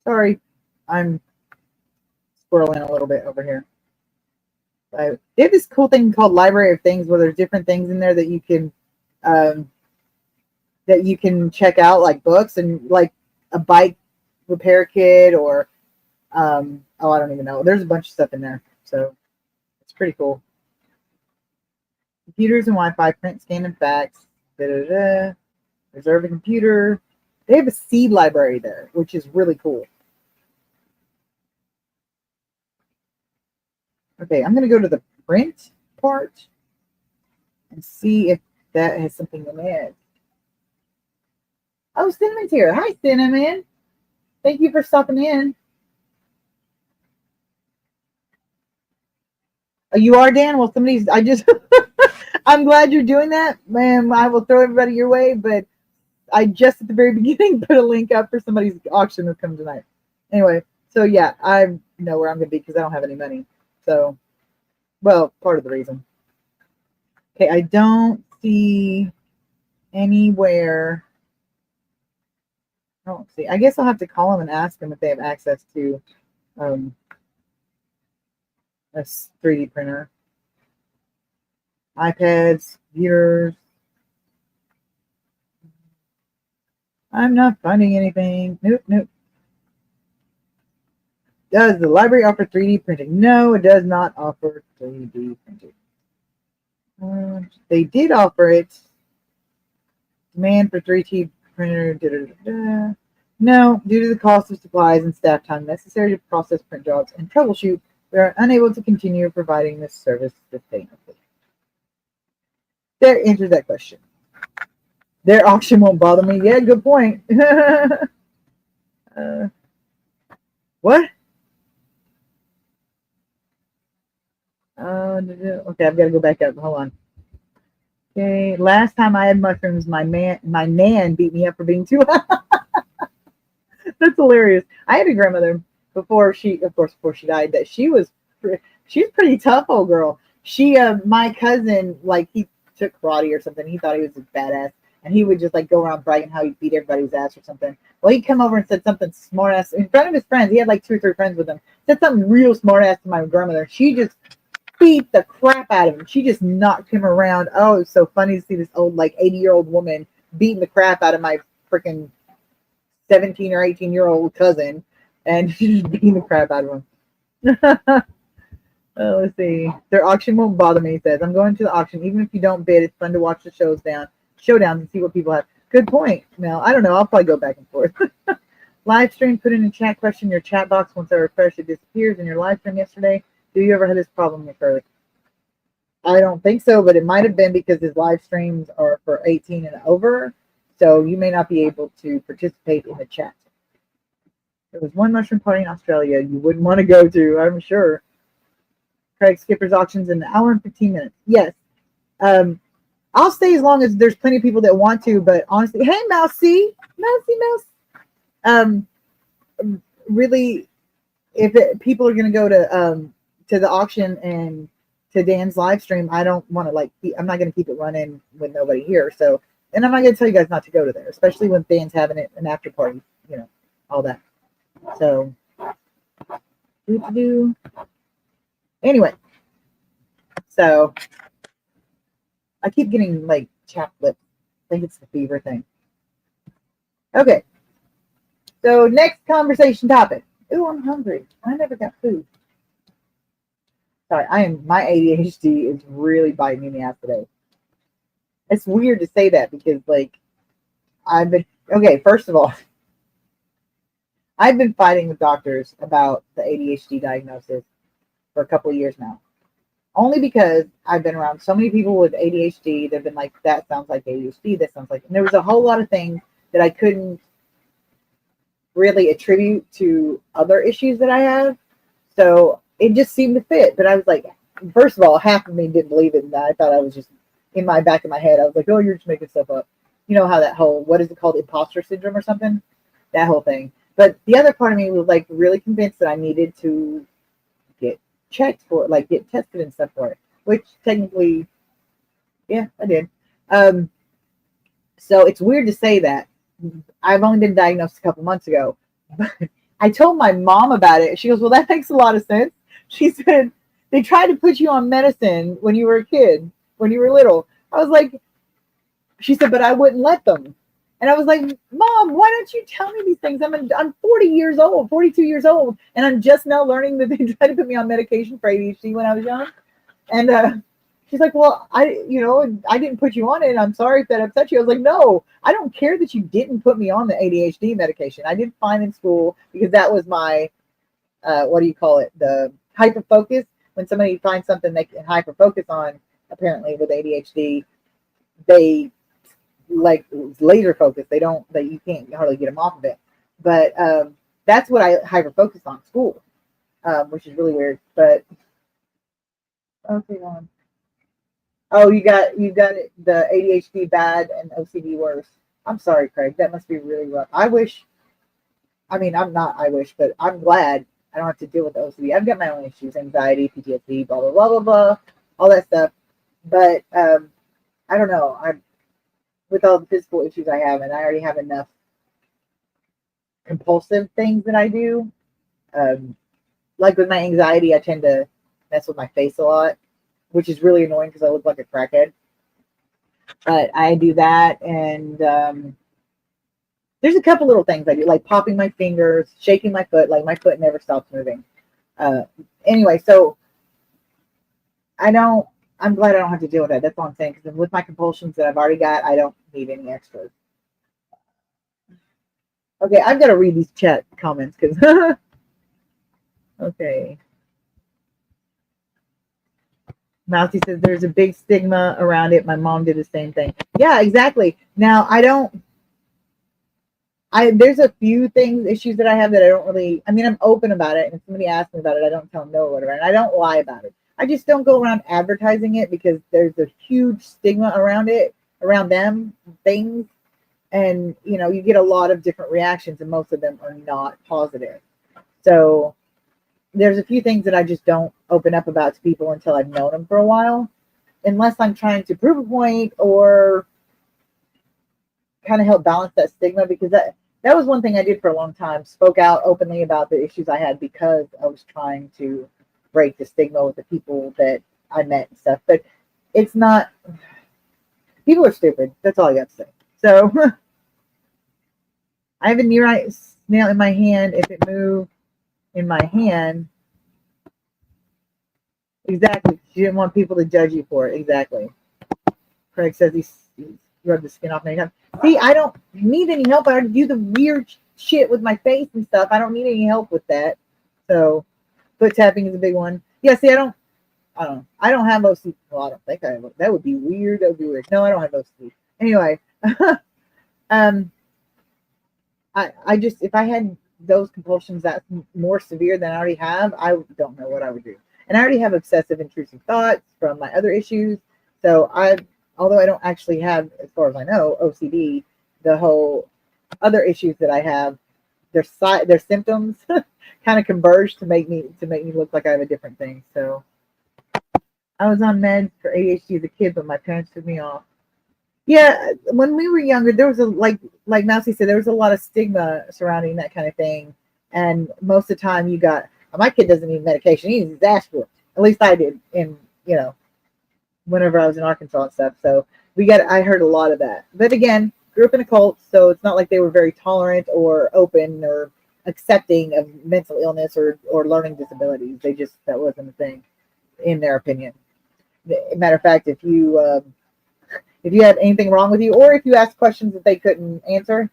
[SPEAKER 1] Sorry. I'm squirreling a little bit over here. They have this cool thing called Library of Things, where there's different things in there that you can check out, like books and like a bike repair kit or Oh, I don't even know. There's a bunch of stuff in there, so it's pretty cool. Computers and Wi-Fi, print, scan, and fax. Da, da, da. Reserve a computer. They have a seed library there, which is really cool. Okay, I'm going to go to the print part and see if that has something in it. Oh, Cinnamon's here. Hi, Cinnamon. Thank you for stopping in. Oh, you are, Dan? Well, I'm glad you're doing that. Man, I will throw everybody your way, but I just at the very beginning put a link up for somebody's auction that's coming tonight. Anyway, so yeah, I know where I'm going to be because I don't have any money. So, well, part of the reason. Okay, I don't see anywhere. I don't see. I guess I'll have to call them and ask them if they have access to a 3D printer. iPads, computers. I'm not finding anything. Nope. Does the library offer 3D printing? No, it does not offer 3D printing. They did offer it. Demand for 3D printer. No, due to the cost of supplies and staff time necessary to process print jobs and troubleshoot, we are unable to continue providing this service sustainably. That answers that question. Their auction won't bother me. Yeah, good point. What? Okay, I've got to go back up. Hold on. Okay, last time I had mushrooms, my nan beat me up for being too high. That's hilarious. I had a grandmother before she died. That she's pretty tough, old girl. My cousin, like he took karate or something. He thought he was a badass, and he would just like go around bragging how he beat everybody's ass or something. Well, he'd come over and said something smart ass in front of his friends. He had like 2 or 3 friends with him. Said something real smart ass to my grandmother. She just beat the crap out of him. She just knocked him around. Oh, it was so funny to see this old, like 80-year-old woman beating the crap out of my freaking 17 or 18-year-old cousin, and she's just beating the crap out of him. Let's see. Their auction won't bother me, he says. I'm going to the auction. Even if you don't bid, it's fun to watch the showdowns and see what people have. Good point. Now, I don't know. I'll probably go back and forth. Live stream, put in a chat question in your chat box. Once I refresh, it disappears in your live stream yesterday. Do you ever have this problem occur? I don't think so, but it might have been because his live streams are for 18 and over, so you may not be able to participate in the chat. There was one mushroom party in Australia you wouldn't want to go to, I'm sure. Craig Skipper's auctions in an hour and 15 minutes. Yes. I'll stay as long as there's plenty of people that want to, but honestly, hey, Mousy. Really, people are going to go to the auction and to Dan's live stream, I don't want to I'm not going to keep it running with nobody here. So, and I'm not going to tell you guys not to go to there, especially when Dan's having an after party, all that. So, anyway, so I keep getting like chapped lips. I think it's the fever thing. Okay. So next conversation topic. Ooh, I'm hungry. I never got food. Sorry, my ADHD is really biting me in the ass today. It's weird to say that because first of all, I've been fighting with doctors about the ADHD diagnosis for a couple of years now. Only because I've been around so many people with ADHD. They've been like, that sounds like ADHD. That sounds like, and there was a whole lot of things that I couldn't really attribute to other issues that I have. So it just seemed to fit. But I was like, first of all, half of me didn't believe it. And I thought I was just in my back of my head. I was like, oh, you're just making stuff up. You know how that whole, what is it called? Imposter syndrome or something? That whole thing. But the other part of me was like really convinced that I needed to get checked for it, like get tested and stuff for it, which technically, yeah, I did. So it's weird to say that. I've only been diagnosed a couple months ago. But I told my mom about it. She goes, well, that makes a lot of sense. She said, they tried to put you on medicine when you were a kid, when you were little. I was like, she said, but I wouldn't let them. And I was like, Mom, why don't you tell me these things? I'm 40 years old, 42 years old, and I'm just now learning that they tried to put me on medication for ADHD when I was young. And she's like, well, I didn't put you on it. I'm sorry if that upset you. I was like, no, I don't care that you didn't put me on the ADHD medication. I did fine in school because that was my, what do you call it? The hyper focus. When somebody finds something they can hyper focus on, apparently with ADHD, they like laser focus. You can't hardly get them off of it. But that's what I hyper focused on school, which is really weird. But okay, on. Oh, you got it, the ADHD bad and OCD worse. I'm sorry, Craig. That must be really rough. I wish. I mean, I wish, but I'm glad I don't have to deal with the OCD. I've got my own issues, anxiety, PTSD, blah blah blah blah blah, all that stuff. But I don't know. I'm with all the physical issues I have, and I already have enough compulsive things that I do. Like with my anxiety, I tend to mess with my face a lot, which is really annoying because I look like a crackhead. But I do that, and there's a couple little things I do, like popping my fingers, shaking my foot. Like my foot never stops moving. Anyway, so I'm glad I don't have to deal with that. That's all I'm saying. Because with my compulsions that I've already got, I don't need any extras. Okay, I've got to read these chat comments because. Okay. Mousy says there's a big stigma around it. My mom did the same thing. Yeah, exactly. Now there's a few issues that I have that I don't really, I mean, I'm open about it. And if somebody asks me about it, I don't tell them no or whatever. And I don't lie about it. I just don't go around advertising it because there's a huge stigma around it, around them things. And, you get a lot of different reactions and most of them are not positive. So there's a few things that I just don't open up about to people until I've known them for a while, unless I'm trying to prove a point or kind of help balance that stigma, because that was one thing I did for a long time, spoke out openly about the issues I had because I was trying to break the stigma with the people that I met and stuff. But it's not, people are stupid. That's all I got to say. So I have a near snail in my hand. If it moved in my hand, exactly. She didn't want people to judge you for it. Exactly. Craig says he's rubbed the skin off many times. See, I don't need any help. I do the weird shit with my face and stuff. I don't need any help with that. So, foot tapping is a big one. Yeah. See, I don't know. I don't have OCD. Well, I don't think I have. That would be weird. That would be weird. No, I don't have OCD. Anyway, I just, if I had those compulsions that's more severe than I already have, I don't know what I would do. And I already have obsessive intrusive thoughts from my other issues. So although I don't actually have, as far as I know, OCD, the whole other issues that I have, their symptoms kind of converge to make me look like I have a different thing. So I was on meds for ADHD as a kid, but my parents took me off. Yeah, when we were younger, there was like Mousy said, there was a lot of stigma surrounding that kind of thing. And most of the time you got, my kid doesn't need medication, he needs his ass whooped. At least I did whenever I was in Arkansas and stuff. So I heard a lot of that. But again, grew up in a cult, so it's not like they were very tolerant or open or accepting of mental illness or learning disabilities. That wasn't a thing, in their opinion. Matter of fact, if you had anything wrong with you, or if you asked questions that they couldn't answer,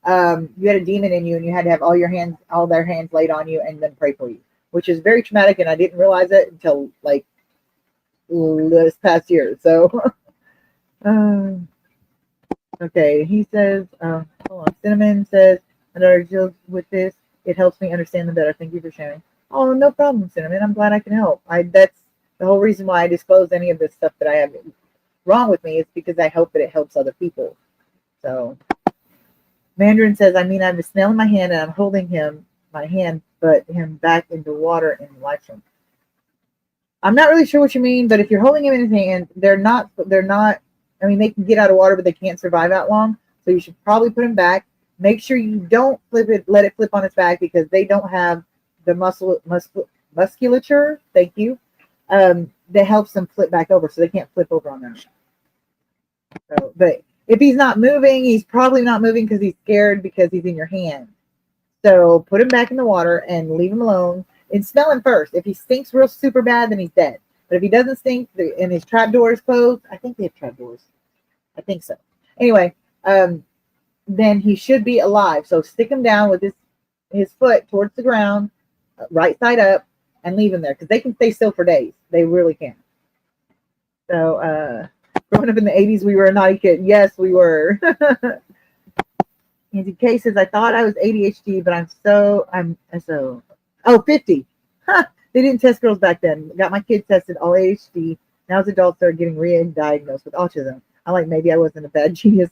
[SPEAKER 1] you had a demon in you and you had to have all their hands laid on you and then pray for you, which is very traumatic. And I didn't realize it until like this past year. So, okay. He says, hold on. Cinnamon says, my daughter deals with this. It helps me understand them better. Thank you for sharing. Oh, no problem, Cinnamon. I'm glad I can help. That's the whole reason why I disclose any of this stuff that I have wrong with me, is because I hope that it helps other people. So Mandarin says, I have a snail in my hand and I'm holding my hand, but him back into water in the live stream. I'm not really sure what you mean, but if you're holding him in his hand, they're not, they can get out of water, but they can't survive that long. So you should probably put him back. Make sure you don't let it flip on its back, because they don't have the musculature. Thank you. That helps them flip back over, so they can't flip over on their own. So, but If he's not moving, he's probably not moving because he's scared because he's in your hand. So put him back in the water and leave him alone and smell him first. If he stinks real super bad, then he's dead. But if he doesn't stink and his trap door is closed, I think they have trap doors. I think so. Anyway, then he should be alive. So stick him down with his foot towards the ground, right side up, and leave him there because they can stay still for days. They really can. So growing up in the 80s, we were a naughty kid. Yes, we were. In cases, I thought I was ADHD, but I'm so. Oh, 50. Huh. They didn't test girls back then. Got my kids tested all ADHD. Now as adults, they're getting re-diagnosed with autism. I'm like, maybe I wasn't a bad genius.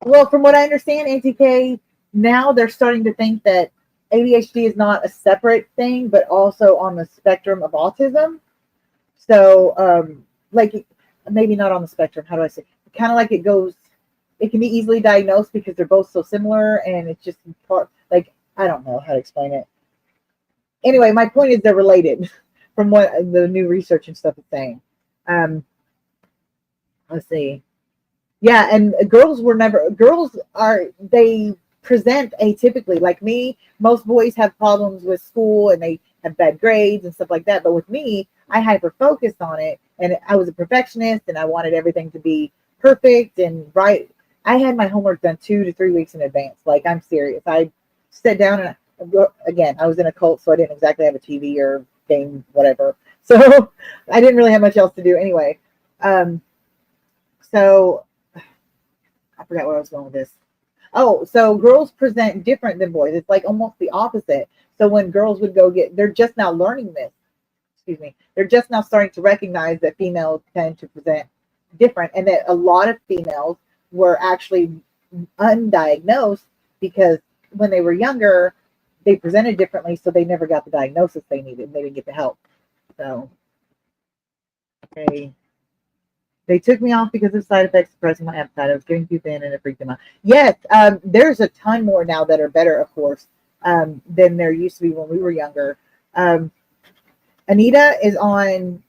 [SPEAKER 1] Well, from what I understand, Auntie K, now they're starting to think that ADHD is not a separate thing, but also on the spectrum of autism. So, like, maybe not on the spectrum. How do I say? Kind of like it can be easily diagnosed because they're both so similar, and it's just like, I don't know how to explain it. Anyway, my point is they're related from what the new research and stuff is saying. Let's see. Yeah, and girls they present atypically. Like me, most boys have problems with school and they have bad grades and stuff like that. But with me, I hyper focused on it, and I was a perfectionist, and I wanted everything to be perfect and right. I had my homework done 2 to 3 weeks in advance. Like, I'm serious. I sat down and again, I was in a cult, so I didn't exactly have a TV or game, whatever. So I didn't really have much else to do anyway. So I forgot where I was going with this. Oh, so girls present different than boys. It's like almost the opposite. So when girls would they're just now learning this. Excuse me. They're just now starting to recognize that females tend to present different, and that a lot of females were actually undiagnosed because when they were younger, they presented differently, so they never got the diagnosis they needed. They didn't get the help. So, okay. They took me off because of side effects suppressing my appetite. I was getting too thin and it freaked them out. Yes, there's a ton more now that are better, of course, than there used to be when we were younger. Anita is on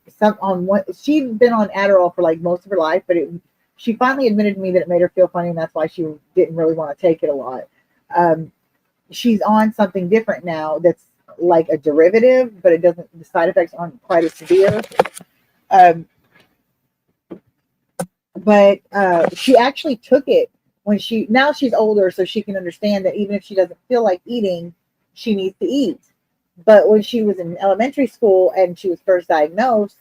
[SPEAKER 1] one. She'd been on Adderall for like most of her life, but she finally admitted to me that it made her feel funny, and that's why she didn't really want to take it a lot. She's on something different now that's like a derivative, but the side effects aren't quite as severe. But she actually took it now she's older, so she can understand that even if she doesn't feel like eating, she needs to eat. But when she was in elementary school and she was first diagnosed,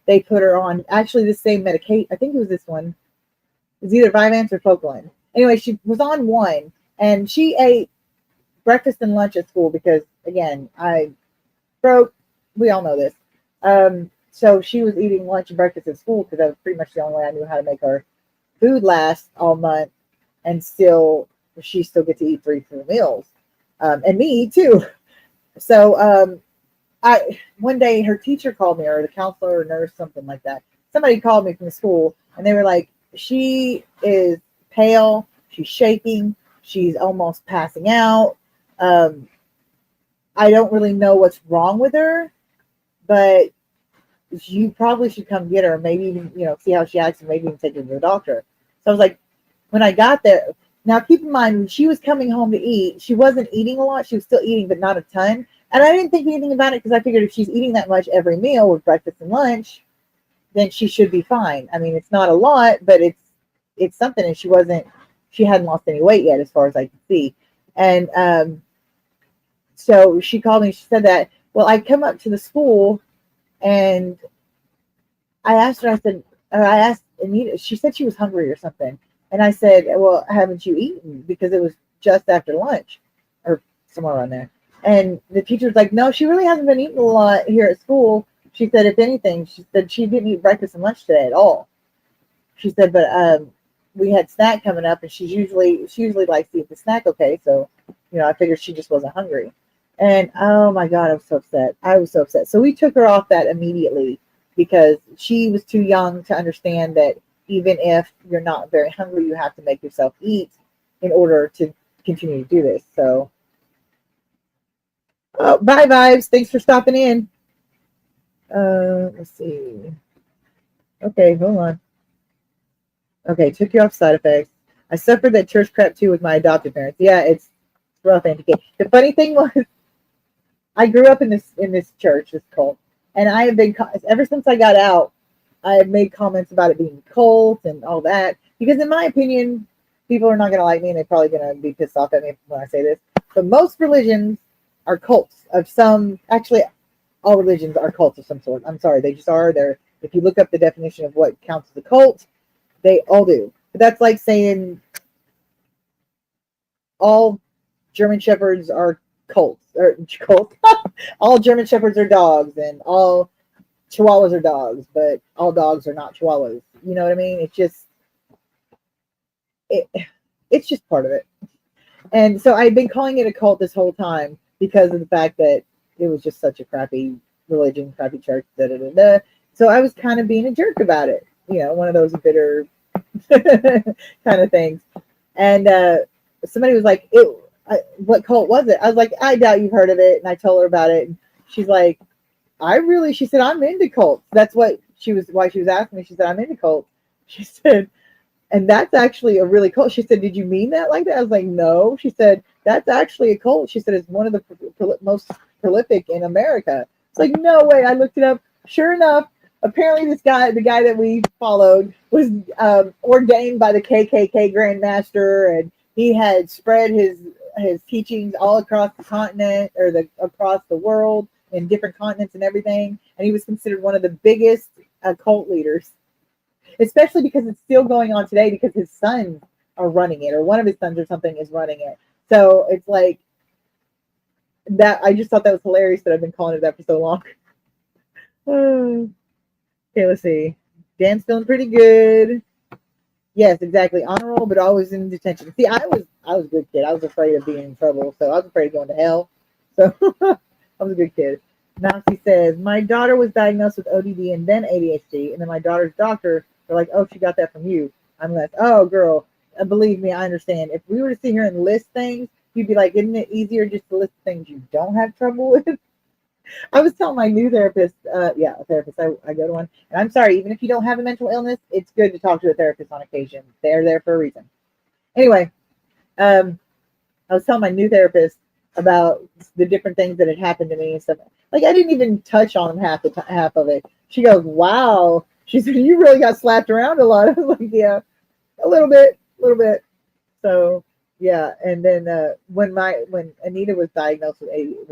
[SPEAKER 1] they put her on actually the same medication. I think it was this one. It was either Vyvanse or Focalin. Anyway, she was on one, and she ate breakfast and lunch at school because, again, I broke. We all know this. So she was eating lunch and breakfast at school because that was pretty much the only way I knew how to make our food last all month, and she still get to eat 3 full meals, and me too. So one day her teacher called me, or the counselor or nurse, something like that. Somebody called me from the school, and they were like, she is pale, she's shaking, she's almost passing out. I don't really know what's wrong with her, but you probably should come get her, maybe even, see how she acts, and maybe even take her to the doctor. So I was like, when I got there, now keep in mind, when she was coming home to eat, she wasn't eating a lot. She was still eating, but not a ton. And I didn't think anything about it because I figured if she's eating that much every meal with breakfast and lunch, then she should be fine. I mean, it's not a lot, but it's something. And she hadn't lost any weight yet, as far as I could see. And so she called me. She said that, well, I come up to the school, and I asked her, I asked Anita, she said she was hungry or something. And I said, well, haven't you eaten? Because it was just after lunch or somewhere around there. And the teacher was like, no, she really hasn't been eating a lot here at school. She said, if anything, she said she didn't eat breakfast and lunch today at all. She said, but we had snack coming up, and she usually likes to eat the snack. Okay. So, I figured she just wasn't hungry. And oh my God, I was so upset. So we took her off that immediately because she was too young to understand that even if you're not very hungry, you have to make yourself eat in order to continue to do this. So, bye, Vibes. Thanks for stopping in. Let's see. Okay, hold on. Okay, took you off side effects. I suffered that church crap too with my adopted parents. Yeah, it's rough, Auntie Kate. The funny thing was, I grew up in this church, this cult, and I have been ever since I got out. I have made comments about it being a cult and all that because, in my opinion, people are not going to like me and they're probably going to be pissed off at me when I say this. But most religions are cults of some. Actually, all religions are cults of some sort. I'm sorry, they just are. They're if you look up the definition of what counts as a cult, they all do. But that's like saying all German shepherds are colts or colts. All German shepherds are dogs, and all Chihuahuas are dogs, but all dogs are not Chihuahuas. You know what I mean? It, it's just part of it. And so I've been calling it a cult this whole time because of the fact that it was just such a crappy religion, crappy church. Da, da, da, da. So I was kind of being a jerk about it. You know, one of those bitter kind of things. And somebody was like, what cult was it? I was like, I doubt you've heard of it. And I told her about it. And she's like, she said, I'm into cults. That's why she was asking me. She said, I'm into cults. She said, and that's actually a really cult. She said, did you mean that like that? I was like, no. She said, that's actually a cult. She said, it's one of the most prolific in America. It's like, no way. I looked it up. Sure enough, apparently the guy that we followed was ordained by the KKK Grand Master, and he had spread his teachings all across the continent or across the world in different continents and everything. And he was considered one of the biggest cult leaders, especially because it's still going on today because his sons are running it, or one of his sons or something is running it. So it's like that. I just thought that was hilarious that I've been calling it that for so long. Okay, let's see. Dan's feeling pretty good. Yes, exactly. Honor roll, but always in detention. See, I was a good kid. I was afraid of being in trouble, so I was afraid of going to hell. So I was a good kid. Mousy says, my daughter was diagnosed with ODD and then ADHD, and then my daughter's doctor, they're like, oh, she got that from you. I'm like, oh, girl, believe me, I understand. If we were to sit here and list things, you'd be like, isn't it easier just to list things you don't have trouble with? I was telling my new therapist, a therapist, I go to one, and I'm sorry, even if you don't have a mental illness, it's good to talk to a therapist on occasion. They're there for a reason. Anyway, I was telling my new therapist about the different things that had happened to me and stuff. Like, I didn't even touch on half of it. She goes, wow. She said, you really got slapped around a lot. I was like, yeah, a little bit. So, yeah. And then when Anita was diagnosed with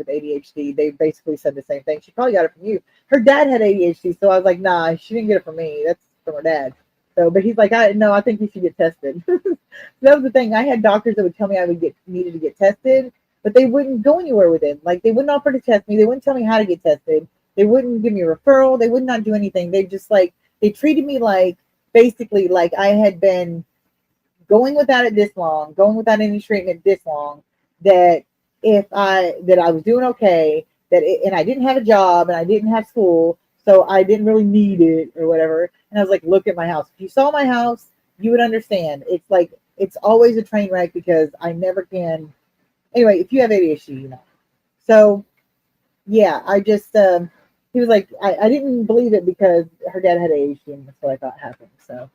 [SPEAKER 1] ADHD, they basically said the same thing. She probably got it from you. Her dad had ADHD, so I was like, nah, she didn't get it from me. That's from her dad. So, but he's like, I think you should get tested. That was the thing. I had doctors that would tell me I needed to get tested, but they wouldn't go anywhere with it. Like, they wouldn't offer to test me. They wouldn't tell me how to get tested. They wouldn't give me a referral. They would not do anything. They just they treated me basically like I had been going without it this long, going without any treatment this long, that I was doing okay, and I didn't have a job and I didn't have school, so I didn't really need it or whatever. And I was like, look at my house. If you saw my house, you would understand. It's always a train wreck because I never can. Anyway, if you have ADHD, you know. So yeah, I just he was like, I didn't believe it because her dad had ADHD, and that's what I thought happened. So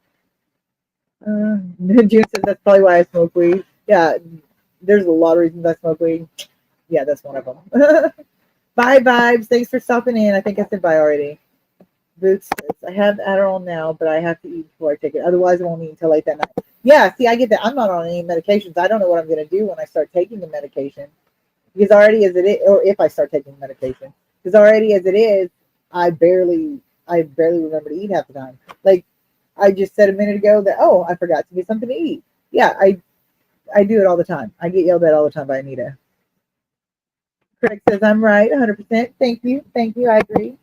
[SPEAKER 1] June says that's probably why I smoke weed. Yeah, there's a lot of reasons I smoke weed. Yeah, that's one of them. Bye, Vibes. Thanks for stopping in. I think I said bye already. Boots says, I have Adderall now, but I have to eat before I take it. Otherwise, I won't eat until late that night. Yeah, see, I get that. I'm not on any medications. I don't know what I'm going to do when I start taking the medication. Because already as it is, or if I start taking medication, because already as it is, I barely remember to eat half the time. Like I just said a minute ago that, oh, I forgot to get something to eat. Yeah, I do it all the time. I get yelled at all the time by Anita. Craig says I'm right, 100%. Thank you. I agree.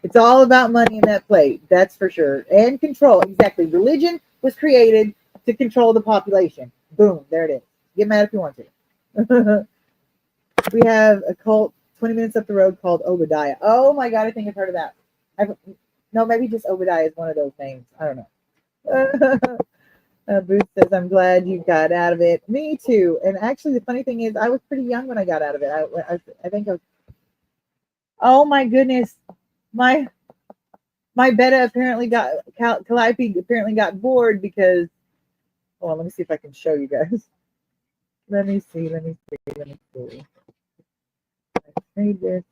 [SPEAKER 1] It's all about money in that plate. That's for sure. And control. Exactly. Religion was created to control the population. Boom. There it is. Get mad if you want to. We have a cult 20 minutes up the road called Obadiah. Oh my God. I think I've heard of that. No, maybe just Obadiah is one of those names. I don't know. Booth says, I'm glad you got out of it. Me too. And actually, the funny thing is, I was pretty young when I got out of it. I think I was, oh my goodness. My my betta apparently got Calliope apparently got bored because. Oh, let me see if I can show you guys. Let me see. I made this.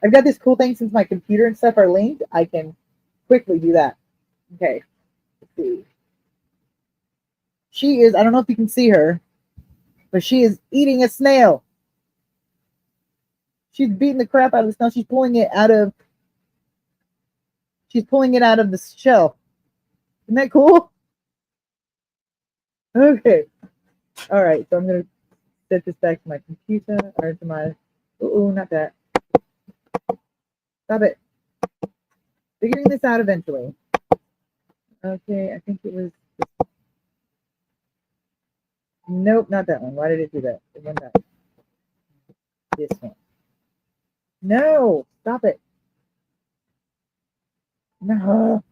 [SPEAKER 1] I've got this cool thing since my computer and stuff are linked. I can quickly do that. Okay. Let's see. She is, I don't know if you can see her, but she is eating a snail. She's beating the crap out of the snail. She's pulling it out of the shell. Isn't that cool? Okay. All right. So I'm going to set this back to my computer or to my, oh, not that. Stop it. Figuring this out eventually. Okay, I think it was. Nope, not that one. Why did it do that? It went back. This one. No, stop it. No.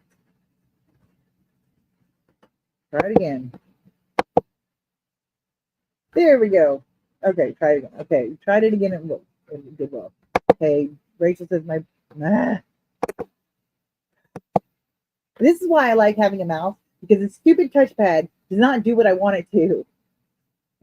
[SPEAKER 1] Try it again. There we go. Okay, try it again. Okay, tried it again and it did well. Okay, Rachel says my. This is why I like having a mouse, because the stupid touchpad does not do what I want it to.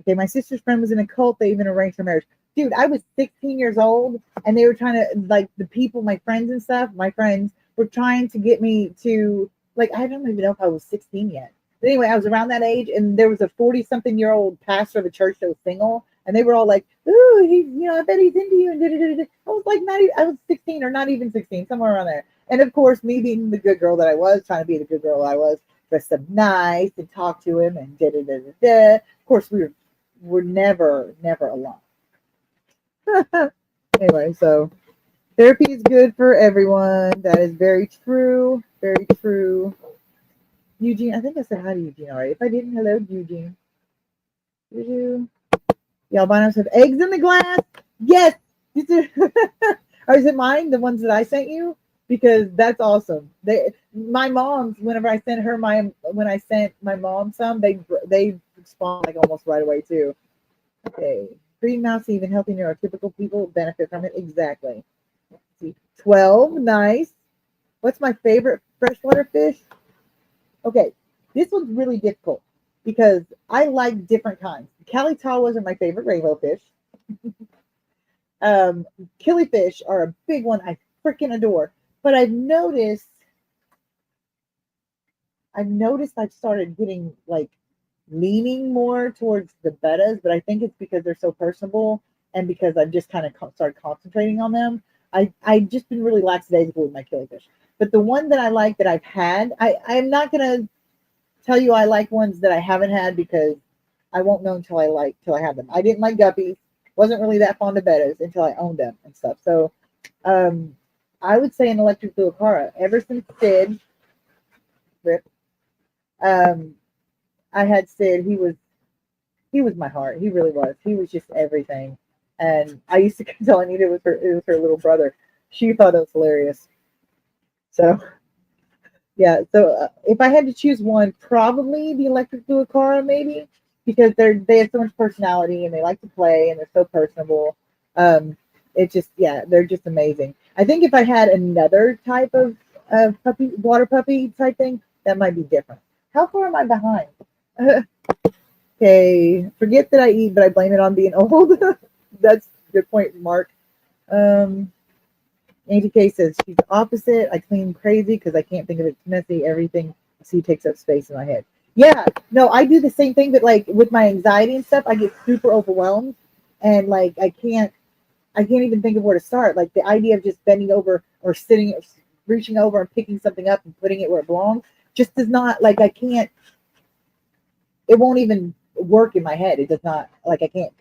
[SPEAKER 1] Okay, my sister's friend was in a cult. They even arranged her marriage. Dude, I was 16 years old, and they were trying to, like, the people, my friends and stuff, my friends were trying to get me to, like, I don't even know if I was 16 yet. But anyway, I was around that age, and there was a 40-something-year-old pastor of a church that was single, and they were all like, ooh, he, you know, I bet he's into you, and da-da-da-da. I was like, I was 16 or not even 16, somewhere around there. And of course, me being the good girl that I was, trying to be the good girl I was, dressed up nice and talked to him and da-da-da-da-da. Of course, we were never alone. Anyway, so therapy is good for everyone. That is very true. Very true. Eugene, I think I said hi to Eugene already. If I didn't, hello, Eugene. Did you? The albinos have eggs in the glass. Yes. Or is it mine? The ones that I sent you? Because that's awesome. My mom's, whenever I sent her when I sent my mom some, they respond like almost right away too. Okay. Green mouse, even healthy neurotypical people benefit from it. Exactly. Let's see. 12, nice. What's my favorite freshwater fish? Okay, this one's really difficult because I like different kinds. Calitawas are my favorite rainbow fish. Killifish are a big one I freaking adore. But I've noticed I've started getting like leaning more towards the bettas, but I think it's because they're so personable and because I've just kind of started concentrating on them. I just been really lackadaisical with my killifish. But the one that I like that I've had, I'm not gonna tell you I like ones that I haven't had because I won't know until I have them. I didn't like guppies, wasn't really that fond of bettas until I owned them and stuff. So I would say an electric blue Acara. Ever since Sid, Rip, I had Sid. He was my heart. He really was. He was just everything. And I used to tell Anita it was her little brother. She thought it was hilarious. So yeah. So if I had to choose one, probably the electric blue Acara, maybe, because they have so much personality and they like to play and they're so personable. It just, yeah, they're just amazing. I think if I had another type of puppy, water puppy type thing, that might be different. How far am I behind? Okay, forget that I eat, but I blame it on being old. That's a good point, Mark. Auntie K says she's the opposite. I clean crazy because I can't think of it messy. Everything I see takes up space in my head. Yeah, no, I do the same thing, but like with my anxiety and stuff, I get super overwhelmed, and like I can't even think of where to start. Like the idea of just bending over or sitting, reaching over and picking something up and putting it where it belongs just does not, like, I can't, it won't even work in my head. It does not, like, I can't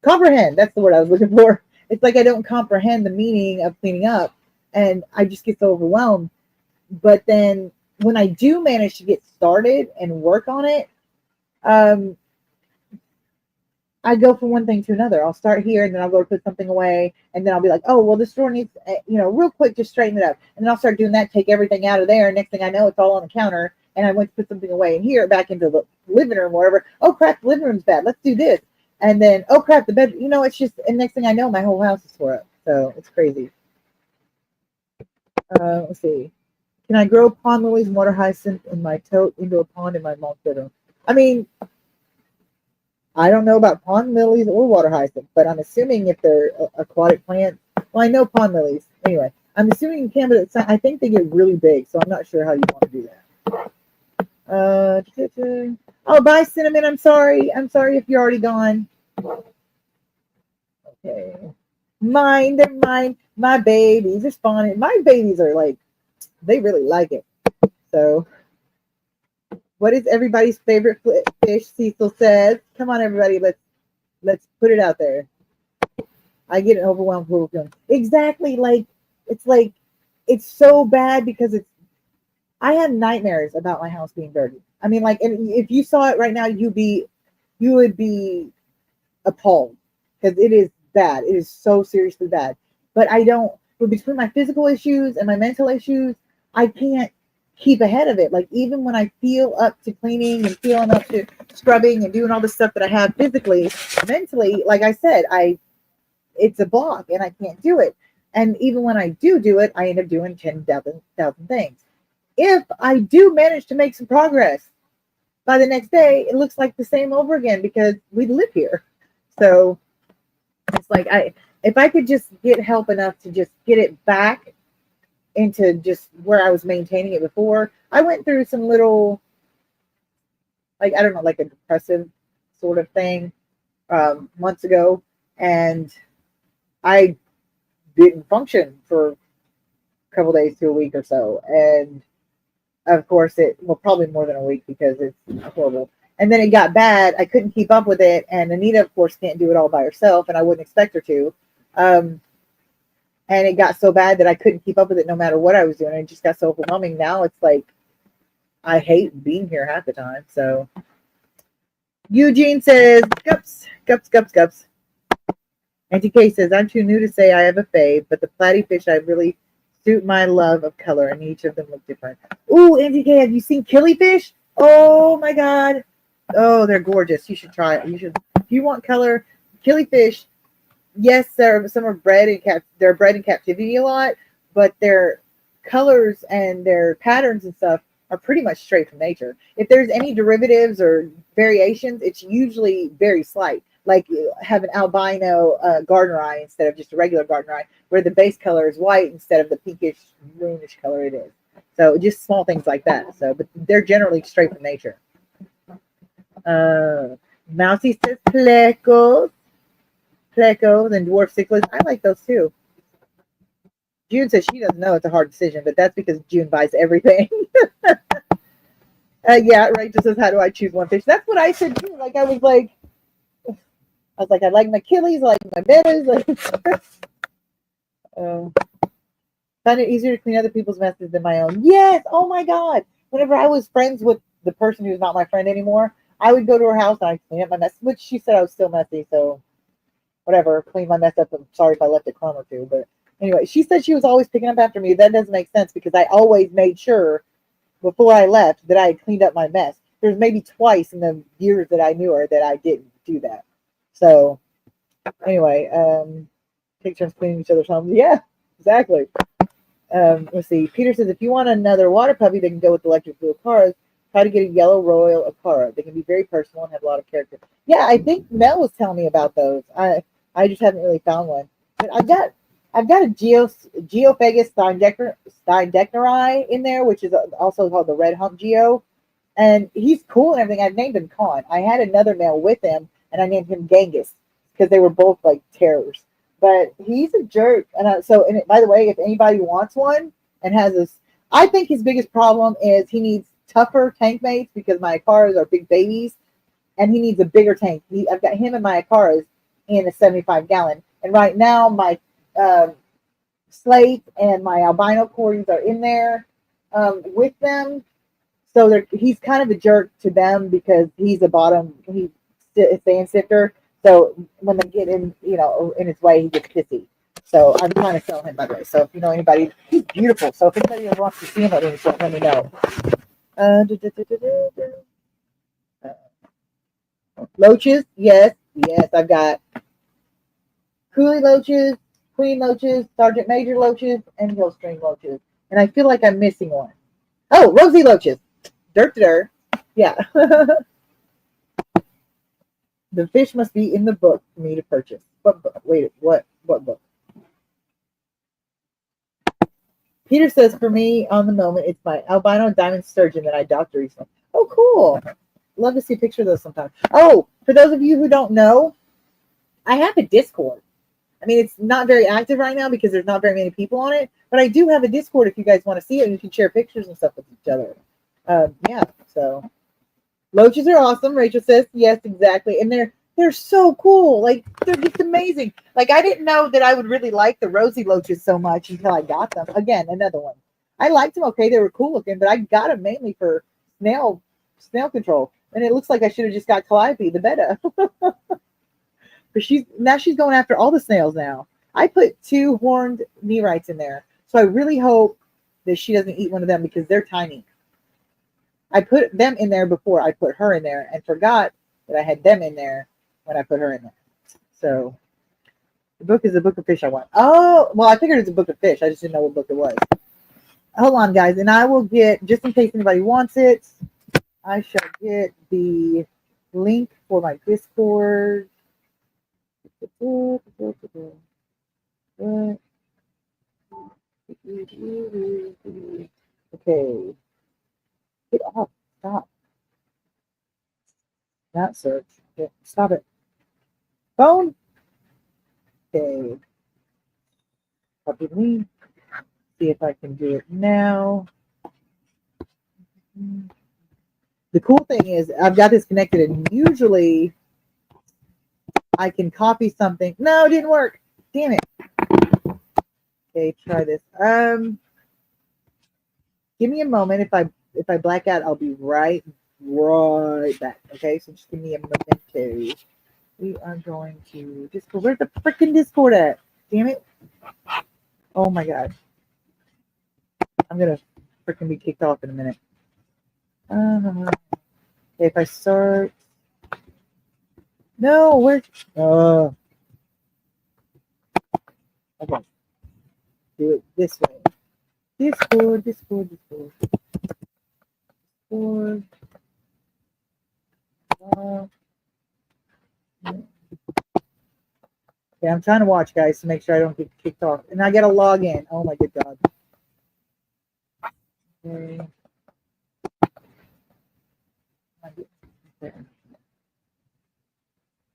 [SPEAKER 1] comprehend. That's the word I was looking for. It's like I don't comprehend the meaning of cleaning up, and I just get so overwhelmed. But then when I do manage to get started and work on it, I go from one thing to another. I'll start here, and then I'll go to put something away, and then I'll be like, oh, well, this drawer needs, real quick, just straighten it up. And then I'll start doing that, take everything out of there. And next thing I know, it's all on the counter, and I went to put something away in here, back into the living room, wherever. Oh, crap, the living room's bad. Let's do this. And then, oh, crap, the bed, it's just, and next thing I know, my whole house is tore up. So it's crazy. Let's see. Can I grow pond lilies and water hyacinth in my tote into a pond in my mom's bedroom? I mean, I don't know about pond lilies or water hyacinth, but I'm assuming if they're aquatic plants, well, I know pond lilies. Anyway, I'm assuming you can, but I think they get really big, so I'm not sure how you want to do that. Oh, bye, Cinnamon. I'm sorry. I'm sorry if you're already gone. Okay. Mine, they're mine. My babies are spawning. My babies are like, they really like it. So, what is everybody's favorite fish? Cecil says. Come on, everybody. Let's put it out there. I get overwhelmed with them. Exactly. It's so bad because I have nightmares about my house being dirty. I mean, like, and if you saw it right now, you would be appalled because it is bad. It is so seriously bad. But but between my physical issues and my mental issues, I can't keep ahead of it. Like, even when I feel up to cleaning and feeling up to scrubbing and doing all the stuff that I have physically, mentally, like I said, it's a block and I can't do it. And even when I do it, I end up doing 10,000 things. If I do manage to make some progress, by the next day, it looks like the same over again because we live here. So it's like if I could just get help enough to just get it back into just where I was maintaining it before. I went through some little, like, I don't know, like a depressive sort of thing months ago, and I didn't function for a couple days to a week or so. And of course, probably more than a week because it's horrible. And then it got bad. I couldn't keep up with it. And Anita, of course, can't do it all by herself, and I wouldn't expect her to. And it got so bad that I couldn't keep up with it no matter what I was doing. It just got so overwhelming. Now it's like I hate being here half the time. So Eugene says, gups, gups, gups, gups. Auntie Kay says, I'm too new to say I have a fave, but the platy fish I really suit my love of color, and each of them look different. Ooh, Auntie Kay, have you seen killifish? Oh my God. Oh, they're gorgeous. You should try it. If you want color, killifish, yes, some are they're bred in captivity a lot, but their colors and their patterns and stuff are pretty much straight from nature. If there's any derivatives or variations, it's usually very slight. Like you have an albino gardener eye instead of just a regular gardener eye, where the base color is white instead of the pinkish, greenish color it is. So just small things like that. So, but they're generally straight from nature. Mousy says plecos and dwarf cichlids. I like those too. June says she doesn't know it's a hard decision, but that's because June buys everything. Yeah, Rachel says, how do I choose one fish? That's what I said too. Like I was like, I like my killies, I like my bettas. Like, find it easier to clean other people's messes than my own. Yes. Oh my God. Whenever I was friends with the person who's not my friend anymore, I would go to her house and I'd clean up my mess, which she said I was still messy. So whatever, clean my mess up. I'm sorry if I left a crumb or two. But anyway, she said she was always picking up after me. That doesn't make sense because I always made sure before I left that I had cleaned up my mess. There's maybe twice in the years that I knew her that I didn't do that. So anyway, take turns cleaning each other's homes. Yeah, exactly. Let's see. Peter says, if you want another water puppy that can go with electric blue cars, try to get a yellow royal Akara. They can be very personal and have a lot of character. Yeah, I think Mel was telling me about those. I just haven't really found one. But I've got a Geophagus steindeckneri in there, which is also called the red hump geo. And he's cool and everything. I've named him Con. I had another male with him, and I named him Genghis because they were both like terrors. But he's a jerk. And by the way, if anybody wants one and has this, I think his biggest problem is he needs tougher tank mates because my Akaras are big babies, and he needs a bigger tank. I've got him and my Akaras in a 75-gallon. And right now, my slate and my albino corys are in there with them. So he's kind of a jerk to them because he's a sand sifter. So when they get in his way, he gets pissy. So I'm trying to sell him, by the way. So if you know anybody, he's beautiful. So if anybody wants to see him at any point, let me know. Loaches, yes, I've got coolie loaches. Queen loaches, Sergeant Major loaches, and Hillstream loaches. And I feel like I'm missing one. Oh, Rosie loaches. Dirt. Yeah. The fish must be in the book for me to purchase. What book? Wait, what book? Peter says for me on the moment, it's my albino diamond sturgeon that I doctored recently. Oh, cool. Love to see a picture of those sometime. Oh, for those of you who don't know, I have a Discord. I mean, it's not very active right now because there's not very many people on it, but I do have a Discord if you guys want to see it and you can share pictures and stuff with each other. Yeah, so loaches are awesome. Rachel says, yes, exactly. And they're so cool. Like, they're just amazing. Like, I didn't know that I would really like the Rosie loaches so much until I got them. Again, another one. I liked them okay. They were cool looking, but I got them mainly for snail control. And it looks like I should have just got Calliope, the betta. But she's going after all the snails now. I put 2 horned nerites in there. So I really hope that she doesn't eat one of them because they're tiny. I put them in there before I put her in there and forgot that I had them in there when I put her in there. So the book is a book of fish I want. Oh, well, I figured it's a book of fish. I just didn't know what book it was. Hold on, guys. And I will get, just in case anybody wants it, I shall get the link for my Discord. Okay. Get off. Stop. Not search. Okay. Stop it. Phone. Okay. Copy me. See if I can do it now. The cool thing is I've got this connected and usually I can copy something. No, it didn't work. Damn it. Okay, try this. Give me a moment. If I black out, I'll be right back. Okay, so just give me a memento. We are going to Discord. Where's the freaking Discord at? Damn it. Oh my god. I'm gonna freaking be kicked off in a minute. Okay, if I start. No, where? Okay. Do it this way. Discord. Okay, I'm trying to watch, guys, to make sure I don't get kicked off. And I gotta log in. Oh my good god. Okay.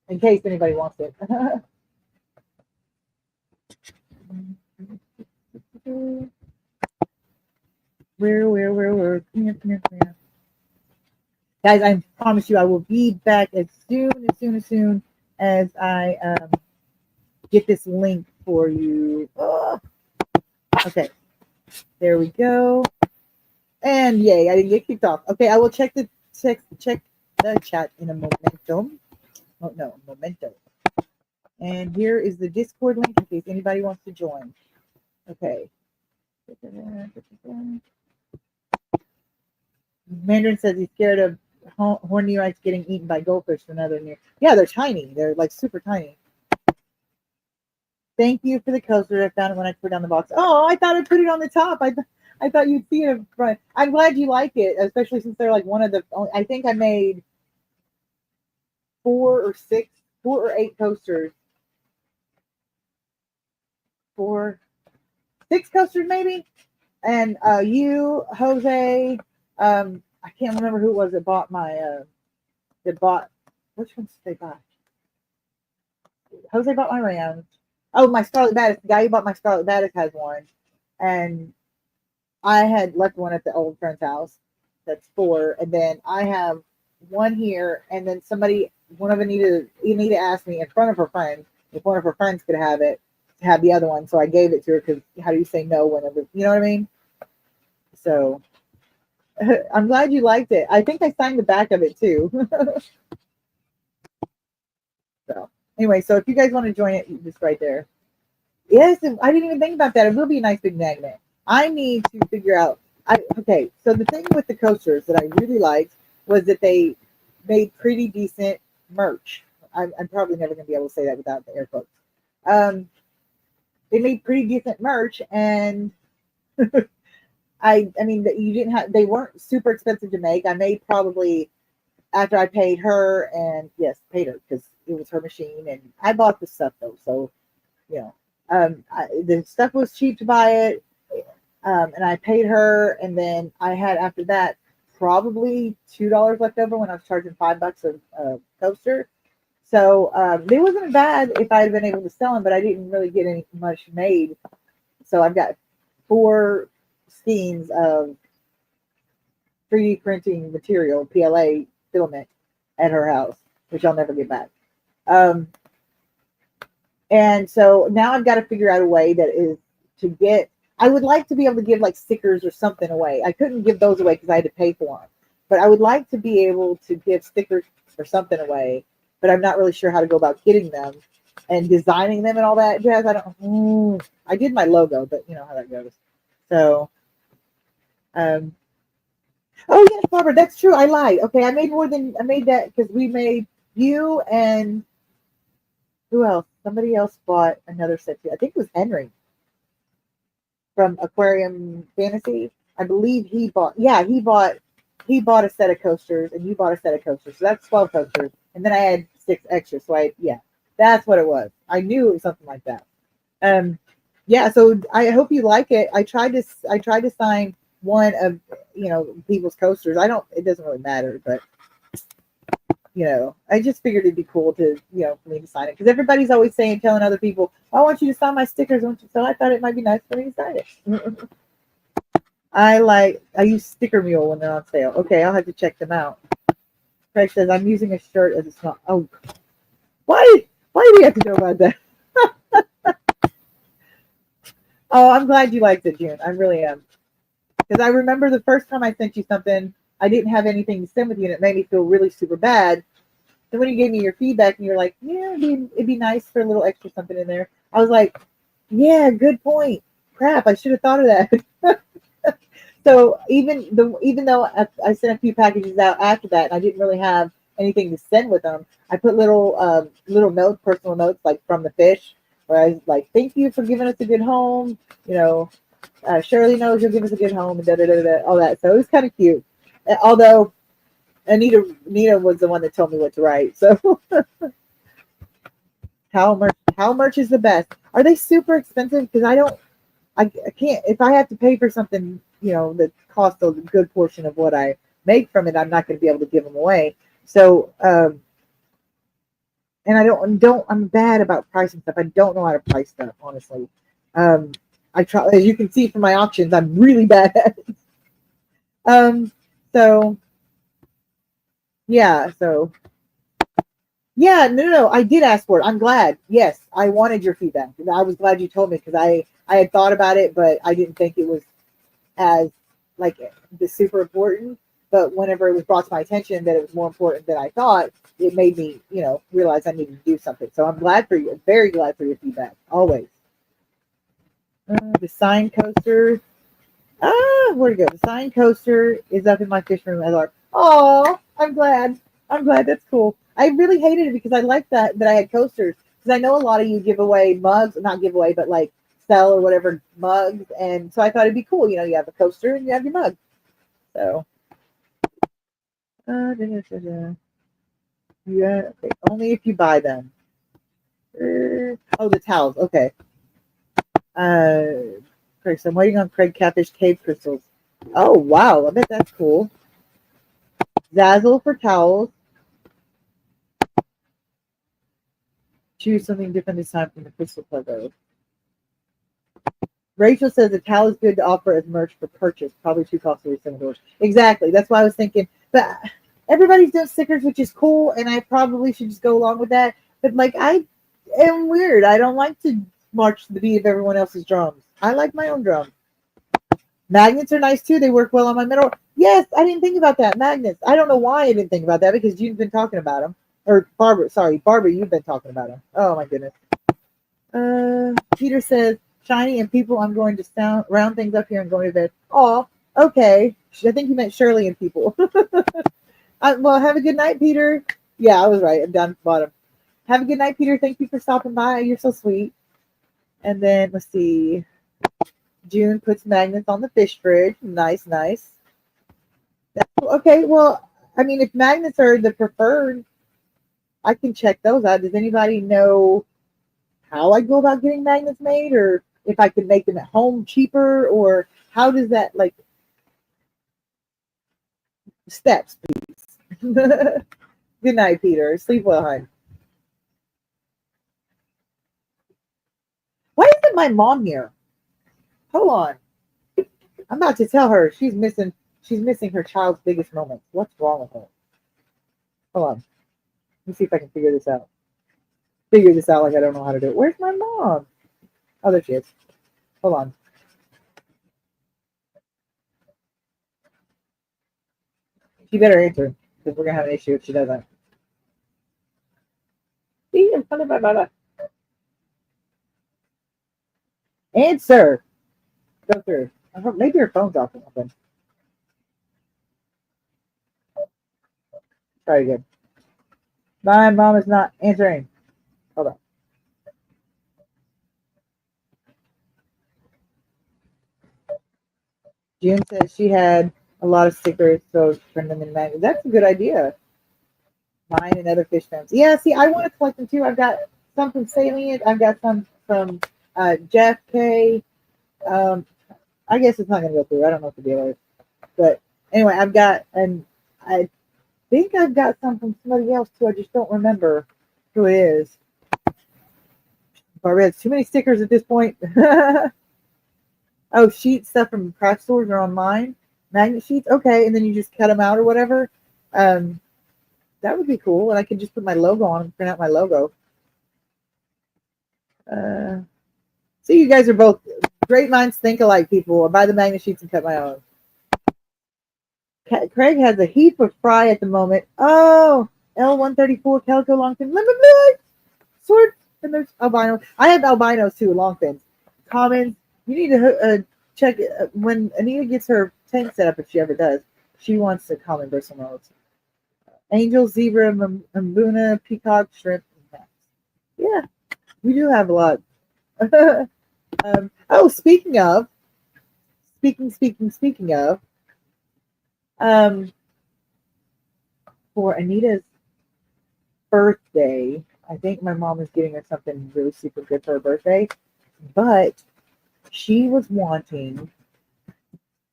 [SPEAKER 1] In case anybody wants it. Where? Come here. Guys, I promise you I will be back as soon as I get this link for you. Oh. Okay. There we go. And yay, I didn't get kicked off. Okay, I will check the chat in a momentum. Oh no, memento. And here is the Discord link in case anybody wants to join. Okay. Mandarin says he's scared of horny rights getting eaten by goldfish for another year. Yeah, they're tiny. They're like super tiny. Thank you for the coaster. I found it when I put down the box. Oh, I thought I put it on the top. I thought you'd see it. Right. I'm glad you like it, especially since they're like one of the. I think I made 4 or 8 coasters. 6 coasters maybe. And you, Jose, I can't remember who it was that bought which ones did they buy? Jose bought my Rams. Oh, my Scarlet Batis. The guy who bought my Scarlet Batis has one. And I had left one at the old friend's house. That's 4. And then I have one here. And then one of Anita asked me in front of her friends if one of her friends could have it, to have the other one. So I gave it to her because how do you say no whenever, you know what I mean? So I'm glad you liked it. I think I signed the back of it too. So anyway, so if you guys want to join it, just right there. Yes, I didn't even think about that. It will be a nice big magnet. I need to figure out. Okay, so the thing with the coasters that I really liked was that they made pretty decent merch. I'm probably never going to be able to say that without the air quotes. they made pretty decent merch, and I mean, you didn't have, they weren't super expensive to make. I made probably, after I paid her, and yes, paid her because it was her machine, and I bought the stuff though, so you know, the stuff was cheap to buy it, and I paid her, and then I had after that probably $2 left over when I was charging $5 a coaster. So they wasn't bad if I had been able to sell them, but I didn't really get any much made. So I've got 4 skeins of 3D printing material, PLA filament, at her house, which I'll never get back. And so now I've got to figure out a way that is to get. I would like to be able to give like stickers or something away. I couldn't give those away because I had to pay for them, but I would like to be able to give stickers or something away. But I'm not really sure how to go about getting them and designing them and all that jazz. I don't. I did my logo, but you know how that goes. So, oh yes, Barbara, that's true. I lied. Okay, I made that because we made you and who else? Somebody else bought another set too. I think it was Henry from Aquarium Fantasy. I believe he bought. Yeah, he bought a set of coasters, and you bought a set of coasters. So that's 12 coasters, and then I had 6 extras. So that's what it was. I knew it was something like that. Yeah. So I hope you like it. I tried to sign one of people's coasters. It doesn't really matter, but I just figured it'd be cool to for me to sign it because everybody's always telling other people, I want you to sign my stickers. So I thought it might be nice for me to sign it. I use Sticker Mule when they're on sale. Okay, I'll have to check them out. Craig says I'm using a shirt as a small. Oh, why do you have to know about that? Oh, I'm glad you liked it, June. I really am. Because I remember the first time I sent you something, I didn't have anything to send with you, and it made me feel really super bad. Then when you gave me your feedback, and you're like, yeah, it'd be nice for a little extra something in there. I was like, yeah, good point. Crap, I should have thought of that. So even though I sent a few packages out after that, and I didn't really have anything to send with them, I put little notes, personal notes, like from the fish, where I was like, "Thank you for giving us a good home." Shirley knows you'll give us a good home, and all that. So it was kind of cute. Although Anita was the one that told me what to write. So how much is the best? Are they super expensive? Because I can't, if I have to pay for something, that costs a good portion of what I make from it, I'm not going to be able to give them away. So, and I'm bad about pricing stuff. I don't know how to price stuff, honestly. I try, as you can see from my auctions, I'm really bad at it. So, yeah, no, I did ask for it. I'm glad. Yes, I wanted your feedback. I was glad you told me because I had thought about it, but I didn't think it was as like the super important. But whenever it was brought to my attention that it was more important than I thought, it made me, realize I needed to do something. So I'm glad for you. Very glad for your feedback. Always. The sign coaster. Where'd it go? The sign coaster is up in my fish room as art. Oh, I'm glad. That's cool. I really hated it because I liked that I had coasters because I know a lot of you give away mugs, not give away, but like sell or whatever mugs, and so I thought it'd be cool. You have a coaster and you have your mug. So, yeah, okay. Only if you buy them. The towels. Okay. Craig, so I'm waiting on Craig Catfish Cave Crystals. Oh wow, I bet that's cool. Zazzle for towels. Choose something different this time from the crystal logo. Rachel says the towel is good to offer as merch for purchase. Probably too costly to $7. Exactly. That's why I was thinking. But everybody's doing stickers, which is cool, and I probably should just go along with that. But like, I am weird. I don't like to march to the beat of everyone else's drums. I like my own drum. Magnets are nice too. They work well on my metal. Yes, I didn't think about that. Magnets. I don't know why I didn't think about that because you've been talking about them. Or Barbara, you've been talking about them. Oh my goodness. Peter says, Shiny and people, I'm going to round things up here and going to bed. Oh, okay. I think you meant Shirley and people. Well, have a good night, Peter. Yeah, I was right. I'm down at the bottom. Have a good night, Peter. Thank you for stopping by. You're so sweet. And then let's see. June puts magnets on the fish fridge. Nice, nice. Okay, well, I mean, if magnets are the preferred, I can check those out. Does anybody know how I go about getting magnets made, or if I can make them at home cheaper, or how does that, like, steps, please? Good night, Peter. Sleep well, hon. Why isn't my mom here? Hold on. I'm about to tell her she's missing her child's biggest moments. What's wrong with her? Hold on. Let me see if I can figure this out. Figure this out like I don't know how to do it. Where's my mom? Oh, there she is. Hold on. She better answer because we're gonna have an issue if she doesn't. See, in front of my answer. Go through. I hope maybe her phone's off or something. Try again. My mom is not answering. Hold on. June said she had a lot of stickers, so turn them in magnets. That's a good idea. Mine and other fish films. Yeah, see, I want to collect them too. I've got some from Salient. I've got some from Jeff K. I guess it's not going to go through. I don't know what the deal is. But anyway, I've got, and I think I've got some from somebody else too. I just don't remember who it is. Barbara has too many stickers at this point. Oh, sheet stuff from craft stores are on mine. Magnet sheets, okay, and then you just cut them out or whatever. That would be cool, and I could just put my logo on and print out my logo. So you guys are both great minds think alike, people. I buy the magnet sheets and cut my own. Craig has a heap of fry at the moment. Oh, L134 calico longfin, lemon blood, sword, and there's albino. I have albinos too, longfins. Commons. You need to check when Anita gets her tank set up, if she ever does. She wants the common bristle notes. Angel, zebra, mbuna, peacock, shrimp, and bats. Yeah, we do have a lot. Oh, speaking of, for Anita's birthday, I think my mom is getting her something really super good for her birthday, but she was wanting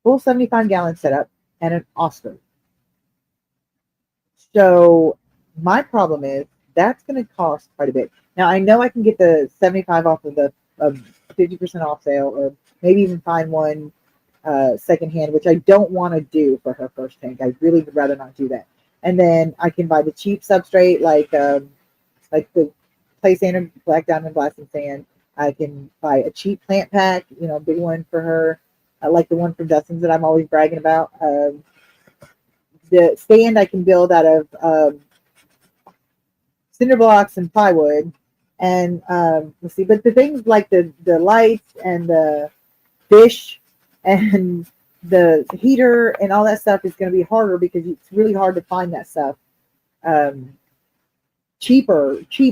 [SPEAKER 1] full 75-gallon setup and an Oscar. So my problem is that's going to cost quite a bit. Now I know I can get the 75 off of the 50% off sale, or maybe even find one secondhand, which I don't want to do for her first tank. I really would rather not do that. And then I can buy the cheap substrate like the clay sand, black diamond blasting sand. I can buy a cheap plant pack, a big one for her, like the one from Dustin's that I'm always bragging about. The stand I can build out of cinder blocks and plywood. And let's see, but the things like the lights and the dish and the heater and all that stuff is going to be harder because it's really hard to find that stuff. Cheap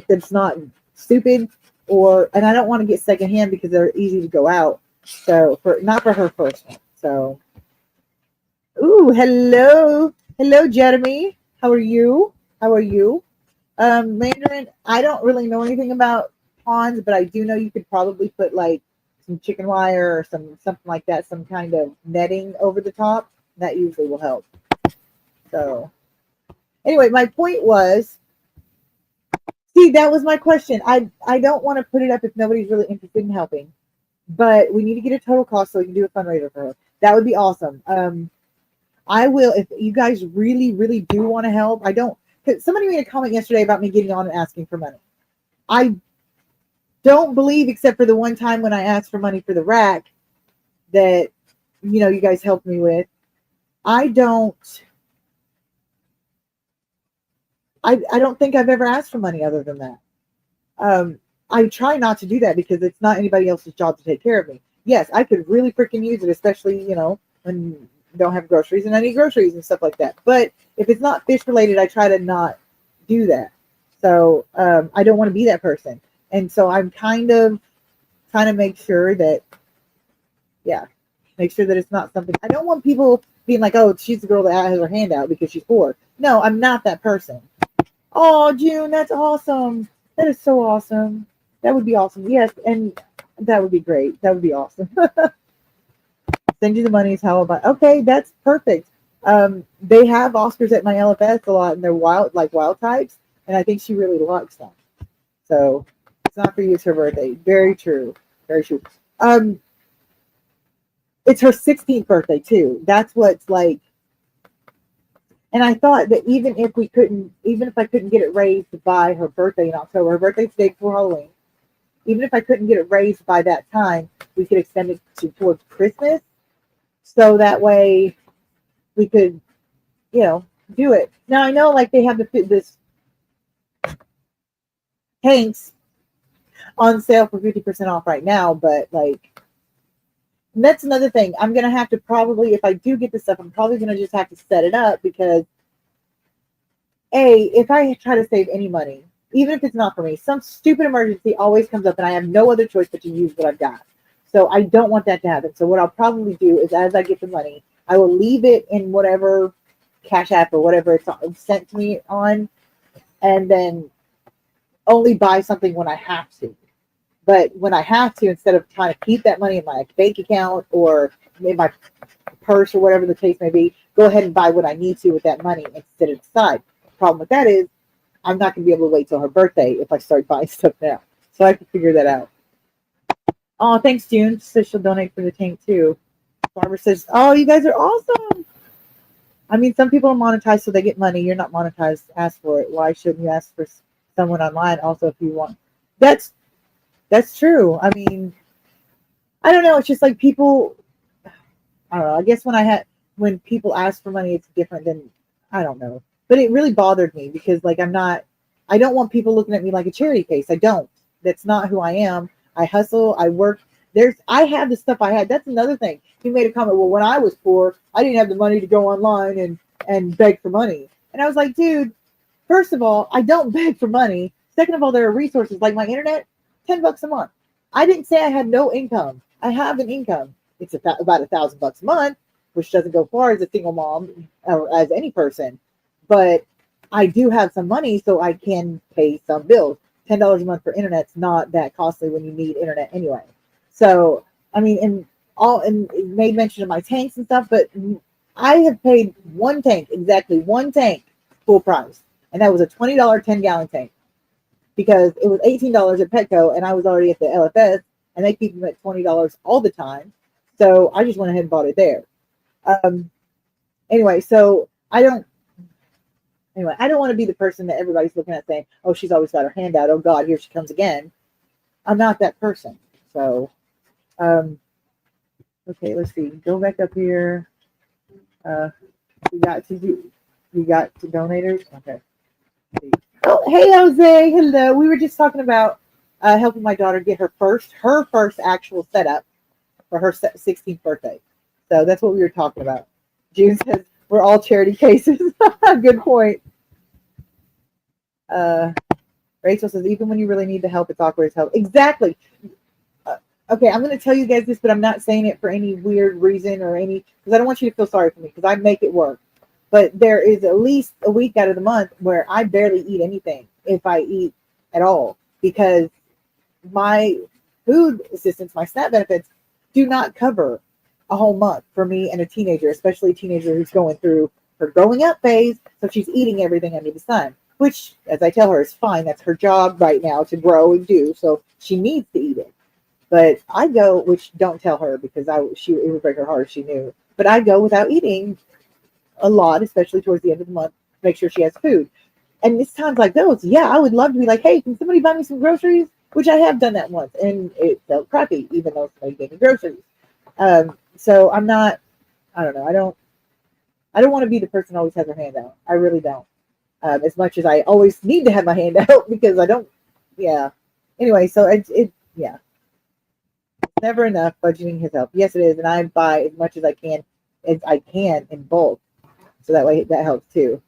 [SPEAKER 1] that's not stupid, and I don't want to get secondhand because they're easy to go out. So not for her first one. So, ooh, hello, Jeremy. How are you? Mandarin, I don't really know anything about ponds, but I do know you could probably put like some chicken wire or something like that, some kind of netting over the top. That usually will help. So anyway, my point was, see, that was my question. I don't want to put it up if nobody's really interested in helping, but we need to get a total cost so we can do a fundraiser for her. That would be awesome. I will, if you guys really, really do want to help. Somebody made a comment yesterday about me getting on and asking for money. I don't believe, except for the one time when I asked for money for the rack that, you guys helped me with. I don't think I've ever asked for money other than that. I try not to do that because it's not anybody else's job to take care of me. Yes, I could really freaking use it, especially, when don't have groceries and I need groceries and stuff like that. But if it's not fish related, I try to not do that. So I don't want to be that person. And so I'm kind of kind of make sure that, yeah, make sure that it's not something. I don't want people being like, oh, she's the girl that has her hand out because she's poor. No, I'm not that person. Oh, June, that's awesome. That is so awesome. That would be awesome. Yes, and that would be great. That would be awesome. Send you the money is how about okay, that's perfect. They have Oscars at my LFS a lot and they're wild types, and I think she really likes them. So it's not for you, it's her birthday. Very true. Very true. It's her 16th birthday too. That's what's like. And I thought that even if I couldn't get it raised by her birthday in October, her birthday's the day before Halloween. Even if I couldn't get it raised by that time, we could extend it towards Christmas. So that way we could, do it. Now I know like they have this tanks on sale for 50% off right now, but like that's another thing. I'm gonna have to probably, if I do get this stuff, I'm probably gonna just have to set it up because if I try to save any money, even if it's not for me, some stupid emergency always comes up and I have no other choice but to use what I've got. So I don't want that to happen. So what I'll probably do is as I get the money, I will leave it in whatever Cash App or whatever it's sent to me on, and then only buy something when I have to. But when I have to, instead of trying to keep that money in my bank account or in my purse or whatever the case may be, go ahead and buy what I need to with that money and set it aside. The problem with that is I'm not going to be able to wait till her birthday if I start buying stuff now. So I have to figure that out. Oh, thanks, June. She says she'll donate for the tank too. Barbara says, oh, you guys are awesome. I mean, some people are monetized so they get money. You're not monetized. Ask for it. Why shouldn't you ask for someone online also if you want? That's true. I mean, I don't know. It's just like people, I don't know. I guess when people ask for money, it's different than, I don't know. But it really bothered me because like I don't want people looking at me like a charity case. I don't. That's not who I am. I hustle. I work. I have the stuff I had. That's another thing. He made a comment. Well, when I was poor, I didn't have the money to go online and beg for money. And I was like, dude, first of all, I don't beg for money. Second of all, there are resources like my internet, $10 a month. I didn't say I had no income. I have an income. It's about $1,000 a month, which doesn't go far as a single mom or as any person. But I do have some money, so I can pay some bills. $10 a month for internet's not that costly when you need internet anyway. So, I mean, and it made mention of my tanks and stuff, but I have paid exactly one tank full price. And that was a $20 10-gallon tank because it was $18 at Petco and I was already at the LFS and they keep them at $20 all the time. So I just went ahead and bought it there. Anyway, I don't want to be the person that everybody's looking at saying, oh, she's always got her hand out. Oh God, here she comes again. I'm not that person. So, okay, let's see. Go back up here. We got to donators. Okay. Oh, hey, Jose. Hello. We were just talking about helping my daughter get her first actual setup for her 16th birthday. So that's what we were talking about. June says we're all charity cases. Good point. Rachel says even when you really need the help, it's awkward as hell. Exactly. Okay, I'm going to tell you guys this, but I'm not saying it for any weird reason or because I don't want you to feel sorry for me because I make it work. But there is at least a week out of the month where I barely eat anything, if I eat at all, because my food assistance, my SNAP benefits, do not cover a whole month for me and a teenager, especially a teenager who's going through her growing up phase. So she's eating everything under the sun, which, as I tell her, is fine. That's her job right now to grow and do. So she needs to eat it. But I go, which don't tell her because it would break her heart if she knew. But I go without eating a lot, especially towards the end of the month, to make sure she has food. And it's times like those, yeah, I would love to be like, hey, can somebody buy me some groceries? Which I have done that once, and it felt crappy, even though somebody gave me groceries. So I'm not, I don't know, I don't want to be the person who always has her hand out. I really don't. As much as I always need to have my hand out because I don't, yeah. Anyway, so yeah. It's never enough. Budgeting has helped. Yes, it is, and I buy as much as I can in bulk, so that way that helps too.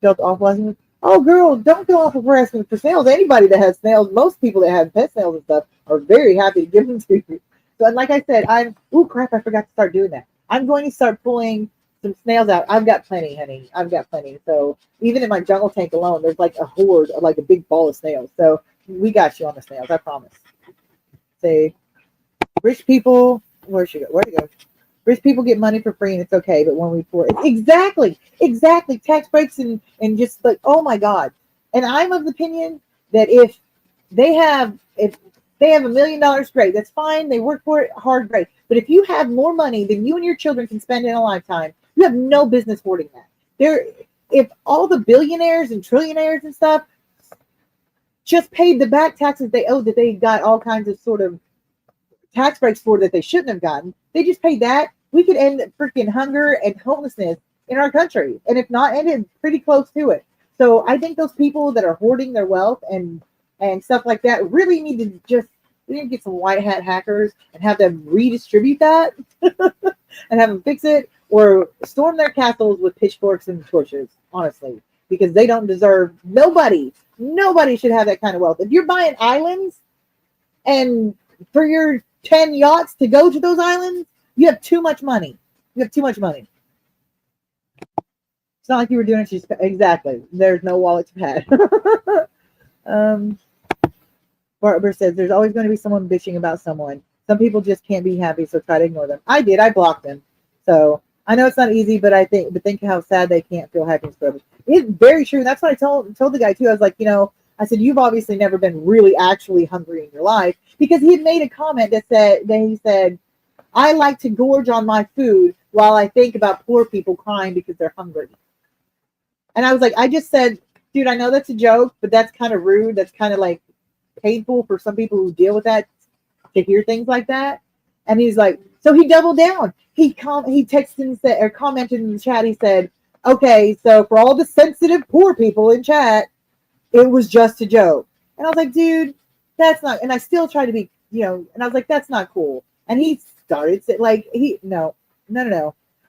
[SPEAKER 1] Felt awful. Oh, girl, don't go off of harassment for snails. Anybody that has snails, most people that have pet snails and stuff are very happy to give them to you. So, and like I said, oh crap, I forgot to start doing that. I'm going to start pulling some snails out. I've got plenty, honey. I've got plenty. So even in my jungle tank alone, there's like a horde, like a big ball of snails. So we got you on the snails, I promise. Say, rich people, where'd she go? Where'd it go? Rich people get money for free and it's okay, but when we poor, exactly, tax breaks and just like, oh my God. And I'm of the opinion that if they have $1 million straight, that's fine. They work for it hard, great. But if you have more money than you and your children can spend in a lifetime, you have no business hoarding that. If all the billionaires and trillionaires and stuff just paid the back taxes they owed that they got all kinds of sort of tax breaks for that they shouldn't have gotten, they just paid that, we could end freaking hunger and homelessness in our country. And if not, ended pretty close to it. So I think those people that are hoarding their wealth and stuff like that really need to we need to get some white hat hackers and have them redistribute that and have them fix it, or storm their castles with pitchforks and torches, honestly, because they don't deserve, nobody should have that kind of wealth. If you're buying islands and for your 10 yachts to go to those islands, you have too much money. It's not like you were doing it just exactly. There's no wallet to pad. Barbara says there's always going to be someone bitching about someone. Some people just can't be happy, so try to ignore them. I blocked them. So I know it's not easy, but think how sad they can't feel happiness for others. It's very true. That's what I told the guy too. I was like, I said, you've obviously never been really actually hungry in your life, because he had made a comment that he said, I like to gorge on my food while I think about poor people crying because they're hungry. And I was like, I just said, dude, I know that's a joke, but that's kind of rude. That's kind of like painful for some people who deal with that to hear things like that. And he's like, so he doubled down. He texted and said, or commented in the chat. He said, okay, so for all the sensitive poor people in chat, it was just a joke. And I was like, dude, that's not, and I still try to be, and I was like, that's not cool. And he started like, no.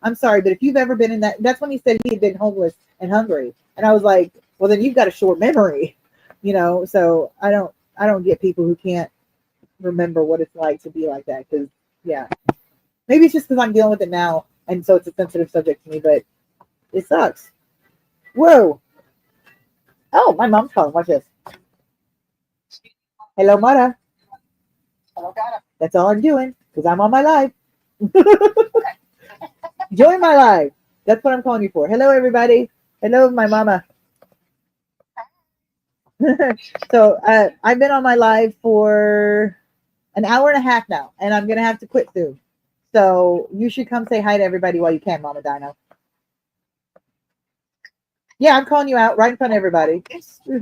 [SPEAKER 1] I'm sorry, but if you've ever been in that's when he said he had been homeless and hungry. And I was like, well, then you've got a short memory, so I don't get people who can't remember what it's like to be like that. Because, yeah, maybe it's just because I'm dealing with it now. And so it's a sensitive subject to me, but it sucks. Whoa. Oh, my mom's calling. Watch this. Hello, Mara.
[SPEAKER 4] Hello, Donna.
[SPEAKER 1] That's all I'm doing because I'm on my live. Join my live. That's what I'm calling you for. Hello, everybody. Hello, my mama. So I've been on my live for an hour and a half now, and I'm going to have to quit soon. So you should come say hi to everybody while you can, Mama Dino. Yeah, I'm calling you out right in front of everybody. You're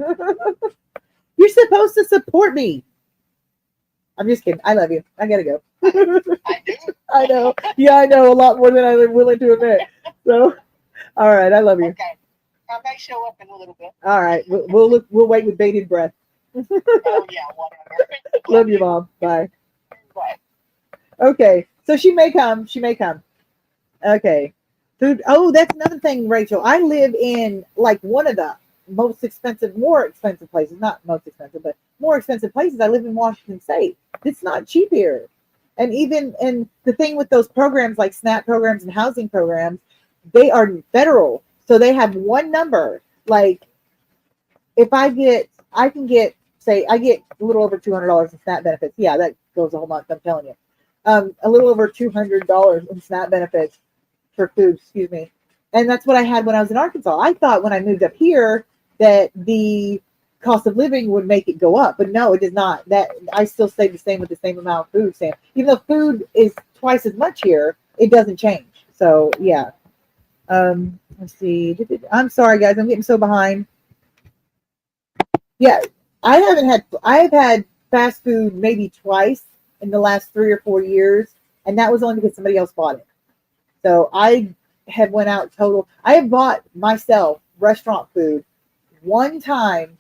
[SPEAKER 1] supposed to support me. I'm just kidding. I love you. I gotta go.
[SPEAKER 4] I do.
[SPEAKER 1] I know. Yeah, I know a lot more than I'm willing to admit. So, all right. I love you.
[SPEAKER 4] Okay. I may show up in a little bit.
[SPEAKER 1] All right. We'll wait with bated breath.
[SPEAKER 4] Oh, yeah, whatever.
[SPEAKER 1] Love you, Mom. Bye.
[SPEAKER 4] Bye.
[SPEAKER 1] Okay. So she may come. Okay. Food. Oh, that's another thing, Rachel. I live in like one of the more expensive places. Not most expensive, but more expensive places. I live in Washington State. It's not cheap here. And the thing with those programs like SNAP programs and housing programs, they are federal. So they have one number. Like if I get a little over $200 in SNAP benefits. Yeah, that goes a whole month. I'm telling you. A little over $200 in SNAP benefits for food, excuse me. And that's what I had when I was in Arkansas. I thought when I moved up here that the cost of living would make it go up, but no, it does not. That I still stay the same with the same amount of food, Sam. Even though food is twice as much here, it doesn't change. So yeah. Let's see. I'm sorry, guys. I'm getting so behind. Yeah, I've had fast food maybe twice in the last 3 or 4 years, and that was only because somebody else bought it. So I have went out total. I have bought myself restaurant food one time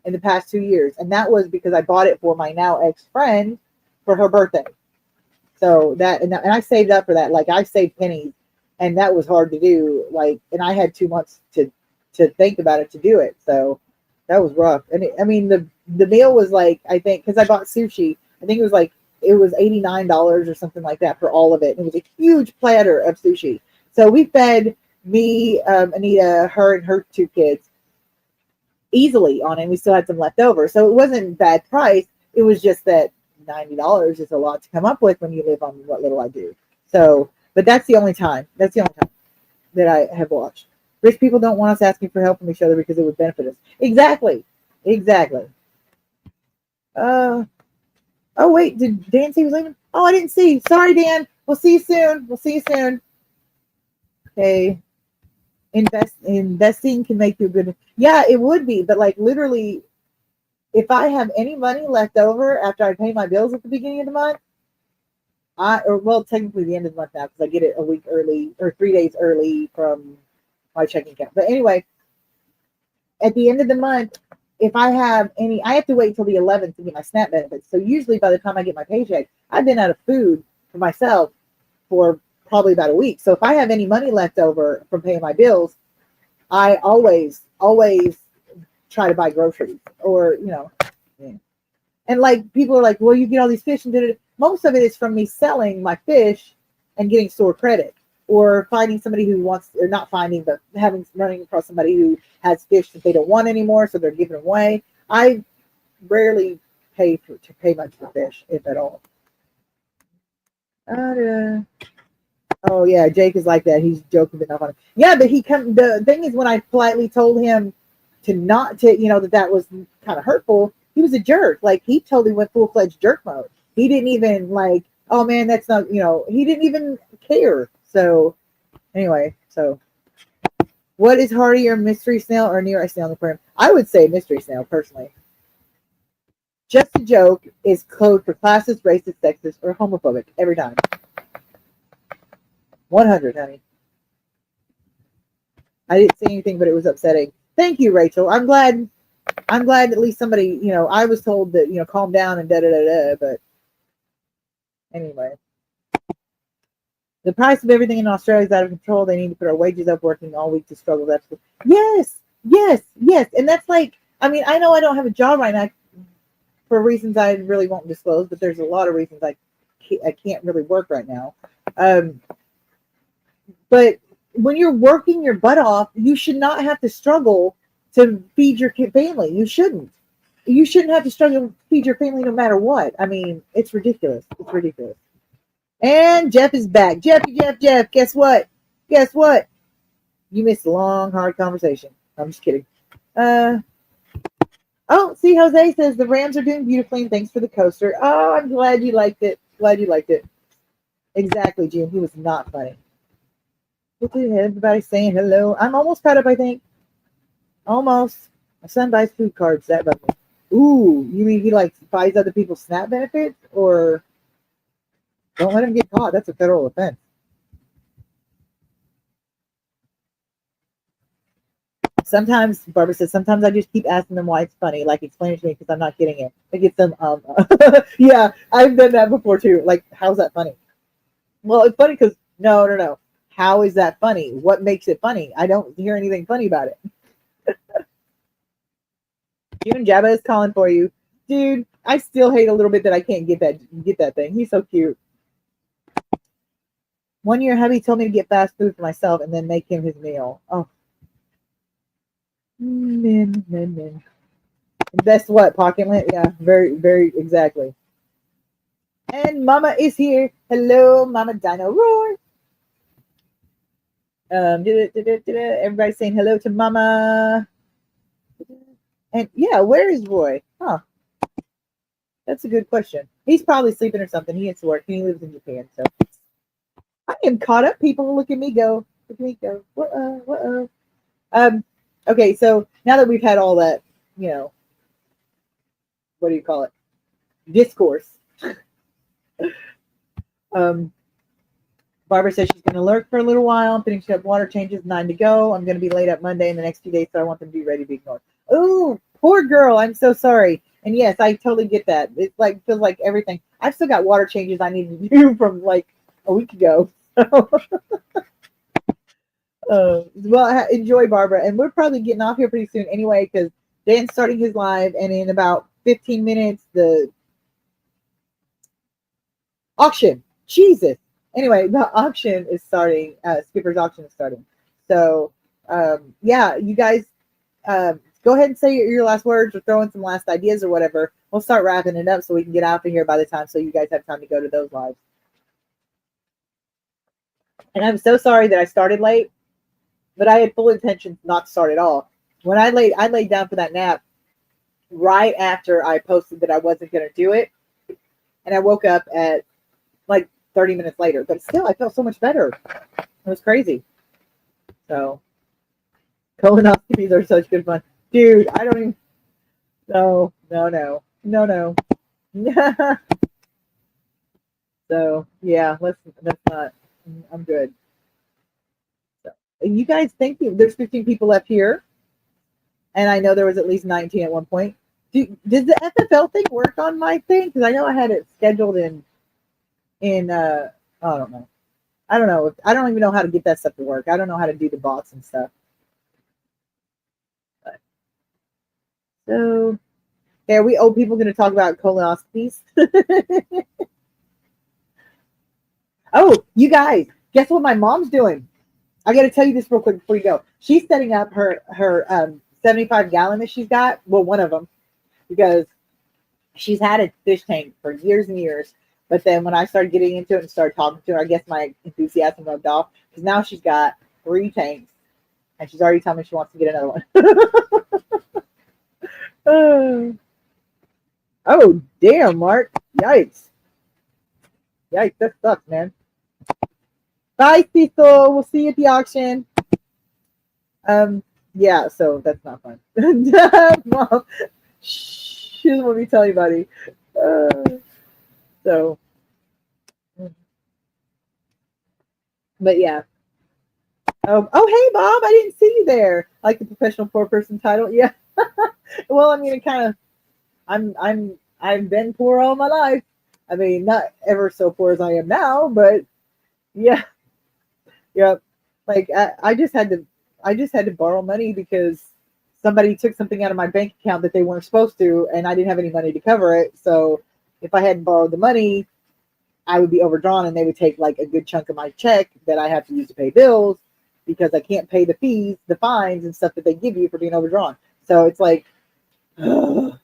[SPEAKER 1] in the past 2 years, and that was because I bought it for my now ex-friend for her birthday. So and I saved up for that. Like I saved pennies, and that was hard to do. Like, and I had 2 months to to think about it to do it. So that was rough. And I mean, the meal was like, I think, because I bought sushi, I think it was $89 or something like that for all of it. And it was a huge platter of sushi. So we fed me, Anita, her and her two kids easily on it. We still had some left over. So it wasn't bad price. It was just that $90 is a lot to come up with when you live on what little I do. So, but that's the only time. That's the only time that I have watched. Rich people don't want us asking for help from each other because it would benefit us. Exactly. Exactly. Oh wait, did Dan say he was leaving? Oh, I didn't see. Sorry, Dan. We'll see you soon. We'll see you soon. Okay. Investing can make you a good. Yeah, it would be, but like literally, if I have any money left over after I pay my bills at the beginning of the month, technically the end of the month now because I get it a week early or 3 days early from my checking account. But anyway, at the end of the month, if I have any, I have to wait until the 11th to get my SNAP benefits. So usually by the time I get my paycheck, I've been out of food for myself for probably about a week. So if I have any money left over from paying my bills, I always try to buy groceries or, yeah. And like people are like, well, you get all these fish and did it. Most of it is from me selling my fish and getting store credit or finding somebody who wants, or not finding, but running across somebody who has fish that they don't want anymore. So they're giving them away. I rarely pay much for fish, if at all. Oh yeah, Jake is like that. He's joking but not funny. Yeah, but the thing is, when I politely told him to not to, that was kind of hurtful, he was a jerk. Like he totally went full-fledged jerk mode. He didn't even like, oh man, that's not, he didn't even care. So anyway, what is hardier, mystery snail or near ice snail in the aquarium? I would say mystery snail personally. Just a joke is code for classist, racist, sexist, or homophobic every time. 100, honey. I didn't say anything, but it was upsetting. Thank you, Rachel. I'm glad at least somebody, I was told that, calm down and da-da-da-da, but anyway. The price of everything in Australia is out of control. They need to put our wages up, working all week to struggle. That's yes. And that's like, I mean, I know I don't have a job right now for reasons I really won't disclose, but there's a lot of reasons I can't really work right now. But when you're working your butt off, you should not have to struggle to feed your family. You shouldn't. You shouldn't have to struggle to feed your family no matter what. I mean, it's ridiculous. It's ridiculous. And Jeff is back. Jeff. Guess what? You missed a long, hard conversation. I'm just kidding. See, Jose says the Rams are doing beautifully and thanks for the coaster. Oh, I'm glad you liked it. Exactly, June. He was not funny. Everybody saying hello. I'm almost caught up, I think. Almost. My son buys food cards. That bugs me. Ooh, you mean he buys other people's SNAP benefits? Or don't let him get caught. That's a federal offense. Sometimes, Barbara says, sometimes I just keep asking them why it's funny. Like, explain it to me because I'm not getting it. It gets them, yeah, I've done that before too. Like, how's that funny? Well, it's funny because, no. How is that funny? What makes it funny? I don't hear anything funny about it. June Jabba is calling for you. Dude, I still hate a little bit that I can't get that thing. He's so cute. One year, hubby told me to get fast food for myself and then make him his meal. Oh. Men. Invest what? Pocket lint? Yeah, very, very exactly. And Mama is here. Hello, Mama Dino Roar. Everybody saying hello to Mama. And yeah, where is Roy? Huh. That's a good question. He's probably sleeping or something. He has to work. He lives in Japan, so I am caught up. People look at me go. What? Okay, so now that we've had all that, what do you call it? Discourse. Barbara says she's going to lurk for a little while. I'm finishing up water changes, 9 to go. I'm going to be late up Monday in the next few days, so I want them to be ready to be ignored. Oh, poor girl. I'm so sorry. And yes, I totally get that. It feels like everything. I've still got water changes I need to do from like a week ago. Well, enjoy, Barbara. And we're probably getting off here pretty soon anyway, because Dan's starting his live, and in about 15 minutes, the auction. Jesus. Anyway, the auction is starting. Skipper's auction is starting. So, yeah, you guys go ahead and say your last words or throw in some last ideas or whatever. We'll start wrapping it up so we can get out of here by the time so you guys have time to go to those lives. And I'm so sorry that I started late, but I had full intention not to start at all. When I laid down for that nap right after I posted that I wasn't going to do it, and I woke up at like 30 minutes later. But still, I felt so much better. It was crazy. So, colonoscopies are such good fun, dude. I don't even. No. So yeah, let's not. I'm good. So, and you guys, thank you. There's 15 people left here, and I know there was at least 19 at one point. Does the FFL thing work on my thing? Because I know I had it scheduled in. I don't know. I don't even know how to get that stuff to work. I don't know how to do the bots and stuff. But, so, yeah, are we old people going to talk about colonoscopies? Oh, you guys, guess what my mom's doing? I got to tell you this real quick before you go. She's setting up her 75-gallon that she's got. Well, one of them, because she's had a fish tank for years and years. But then when I started getting into it and started talking to her, I guess my enthusiasm rubbed off, because now she's got 3 tanks, and she's already telling me she wants to get another one. Oh, damn, Mark. Yikes. Yikes, that sucks, man. Bye, Cecil. We'll see you at the auction. Yeah, so that's not fun. Mom, she doesn't want me to tell anybody. So, but yeah. Oh, hey, Bob, I didn't see you there. I like the professional poor person title. Yeah. Well, I mean, it kind of, I've been poor all my life. I mean, not ever so poor as I am now, but yeah. Like I just had to borrow money because somebody took something out of my bank account that they weren't supposed to, and I didn't have any money to cover it. So if I hadn't borrowed the money, I would be overdrawn, and they would take like a good chunk of my check that I have to use to pay bills, because I can't pay the fees, the fines, and stuff that they give you for being overdrawn. So it's like, so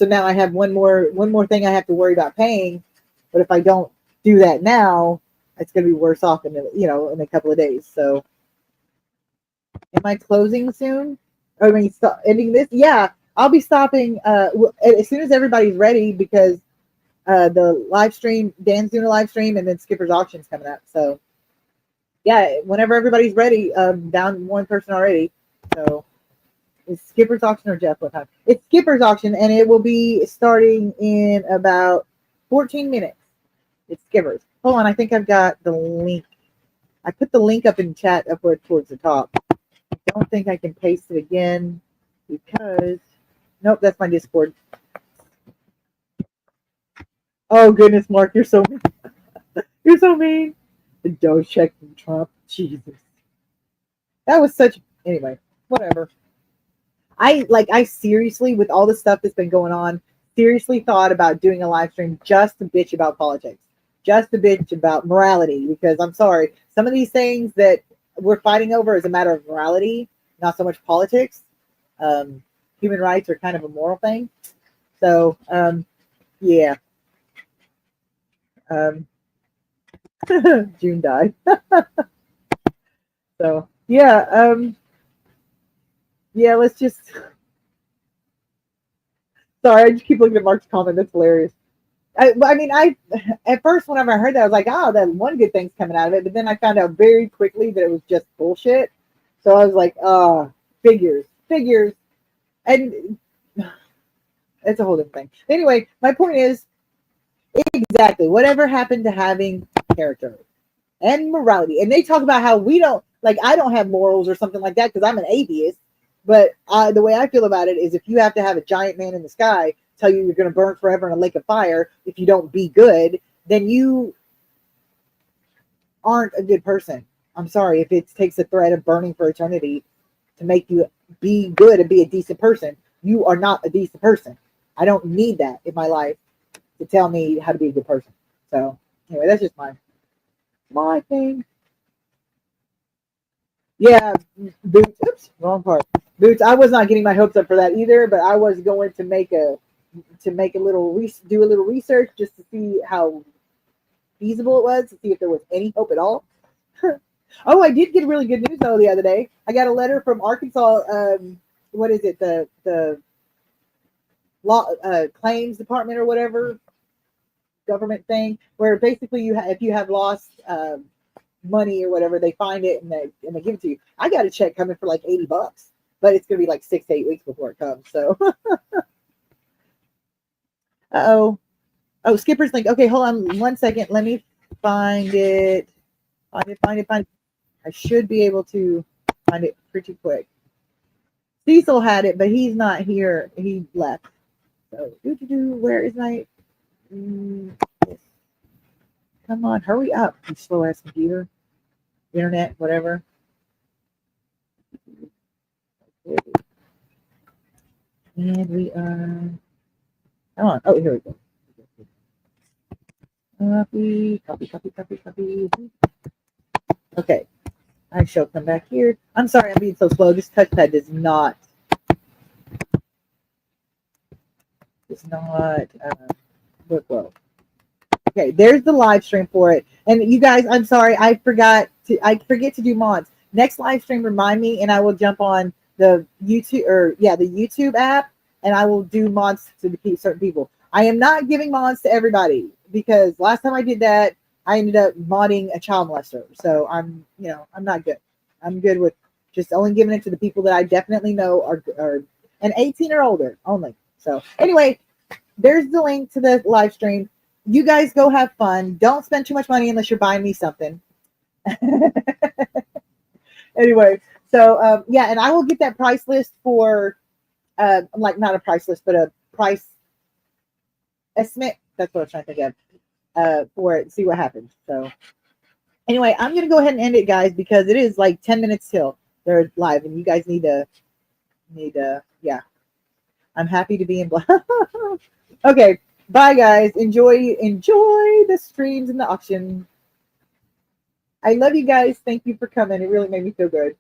[SPEAKER 1] now I have one more thing I have to worry about paying. But if I don't do that now, it's going to be worse off in a couple of days. So, am I closing soon? I mean, ending this? Yeah, I'll be stopping as soon as everybody's ready, because the live stream, Dan's doing a live stream, and then Skipper's auction's coming up. So, yeah, whenever everybody's ready, down one person already. So, is Skipper's auction or Jeff? What time? It's Skipper's auction, and it will be starting in about 14 minutes. It's Skipper's. Hold on, I think I've got the link. I put the link up in chat upward towards the top. I don't think I can paste it again because, nope, that's my Discord. Oh goodness, Mark, you're so mean. You're so mean. The Doge check from Trump. Jesus. That was anyway, whatever. I seriously, with all the stuff that's been going on, seriously thought about doing a live stream just to bitch about politics. Just a bitch about morality, because I'm sorry, some of these things that we're fighting over is a matter of morality, not so much politics. Human rights are kind of a moral thing. So, yeah. June died. So, yeah. Yeah, let's just. Sorry, I just keep looking at Mark's comment. That's hilarious. I at first, whenever I heard that, I was like, oh, that one good thing's coming out of it. But then I found out very quickly that it was just bullshit. So I was like, oh, figures. And it's a whole different thing. Anyway, my point is, exactly, whatever happened to having character and morality? And they talk about how we don't, like, I don't have morals or something like that because I'm an atheist. But the way I feel about it is, if you have to have a giant man in the sky tell you you're going to burn forever in a lake of fire if you don't be good, then you aren't a good person. I'm sorry, if it takes a threat of burning for eternity to make you be good and be a decent person, you are not a decent person. I don't need that in my life to tell me how to be a good person. So anyway, that's just my thing. Yeah, Boots. Oops, wrong part. Boots. I was not getting my hopes up for that either, but I was going to make a little do a little research just to see how feasible it was, to see if there was any hope at all. Oh, I did get really good news though the other day. I got a letter from Arkansas. What is it? The law claims department or whatever government thing, where basically if you have lost money or whatever, they find it and they give it to you. I got a check coming for like $80, but it's gonna be like 6 to 8 weeks before it comes. So, oh, Skipper's link. Okay, hold on 1 second. Let me find it. Find it. I should be able to find it pretty quick. Cecil had it, but he's not here. He left. So, where is my? Come on, hurry up, you slow ass computer, internet, whatever. And we are. Come on. Oh, here we go. Copy. Okay. I shall come back here. I'm sorry I'm being so slow. This touchpad does not work well. Okay, there's the live stream for it. And you guys, I'm sorry, I forget to do mods. Next live stream, remind me, and I will jump on the YouTube app, and I will do mods to certain people. I am not giving mods to everybody because last time I did that, I ended up modding a child molester. So I'm not good. I'm good with just only giving it to the people that I definitely know are and 18 or older only. So anyway, there's the link to the live stream. You guys go have fun. Don't spend too much money unless you're buying me something. Anyway, so yeah, and I will get that price list for like not a price list, but a price estimate. That's what I'm trying to think of for it and see what happens. So anyway, I'm gonna go ahead and end it, guys, because it is like 10 minutes till they're live, and you guys need to yeah. I'm happy to be in black. Okay, bye guys. Enjoy the streams and the auction. I love you guys. Thank you for coming. It really made me feel good.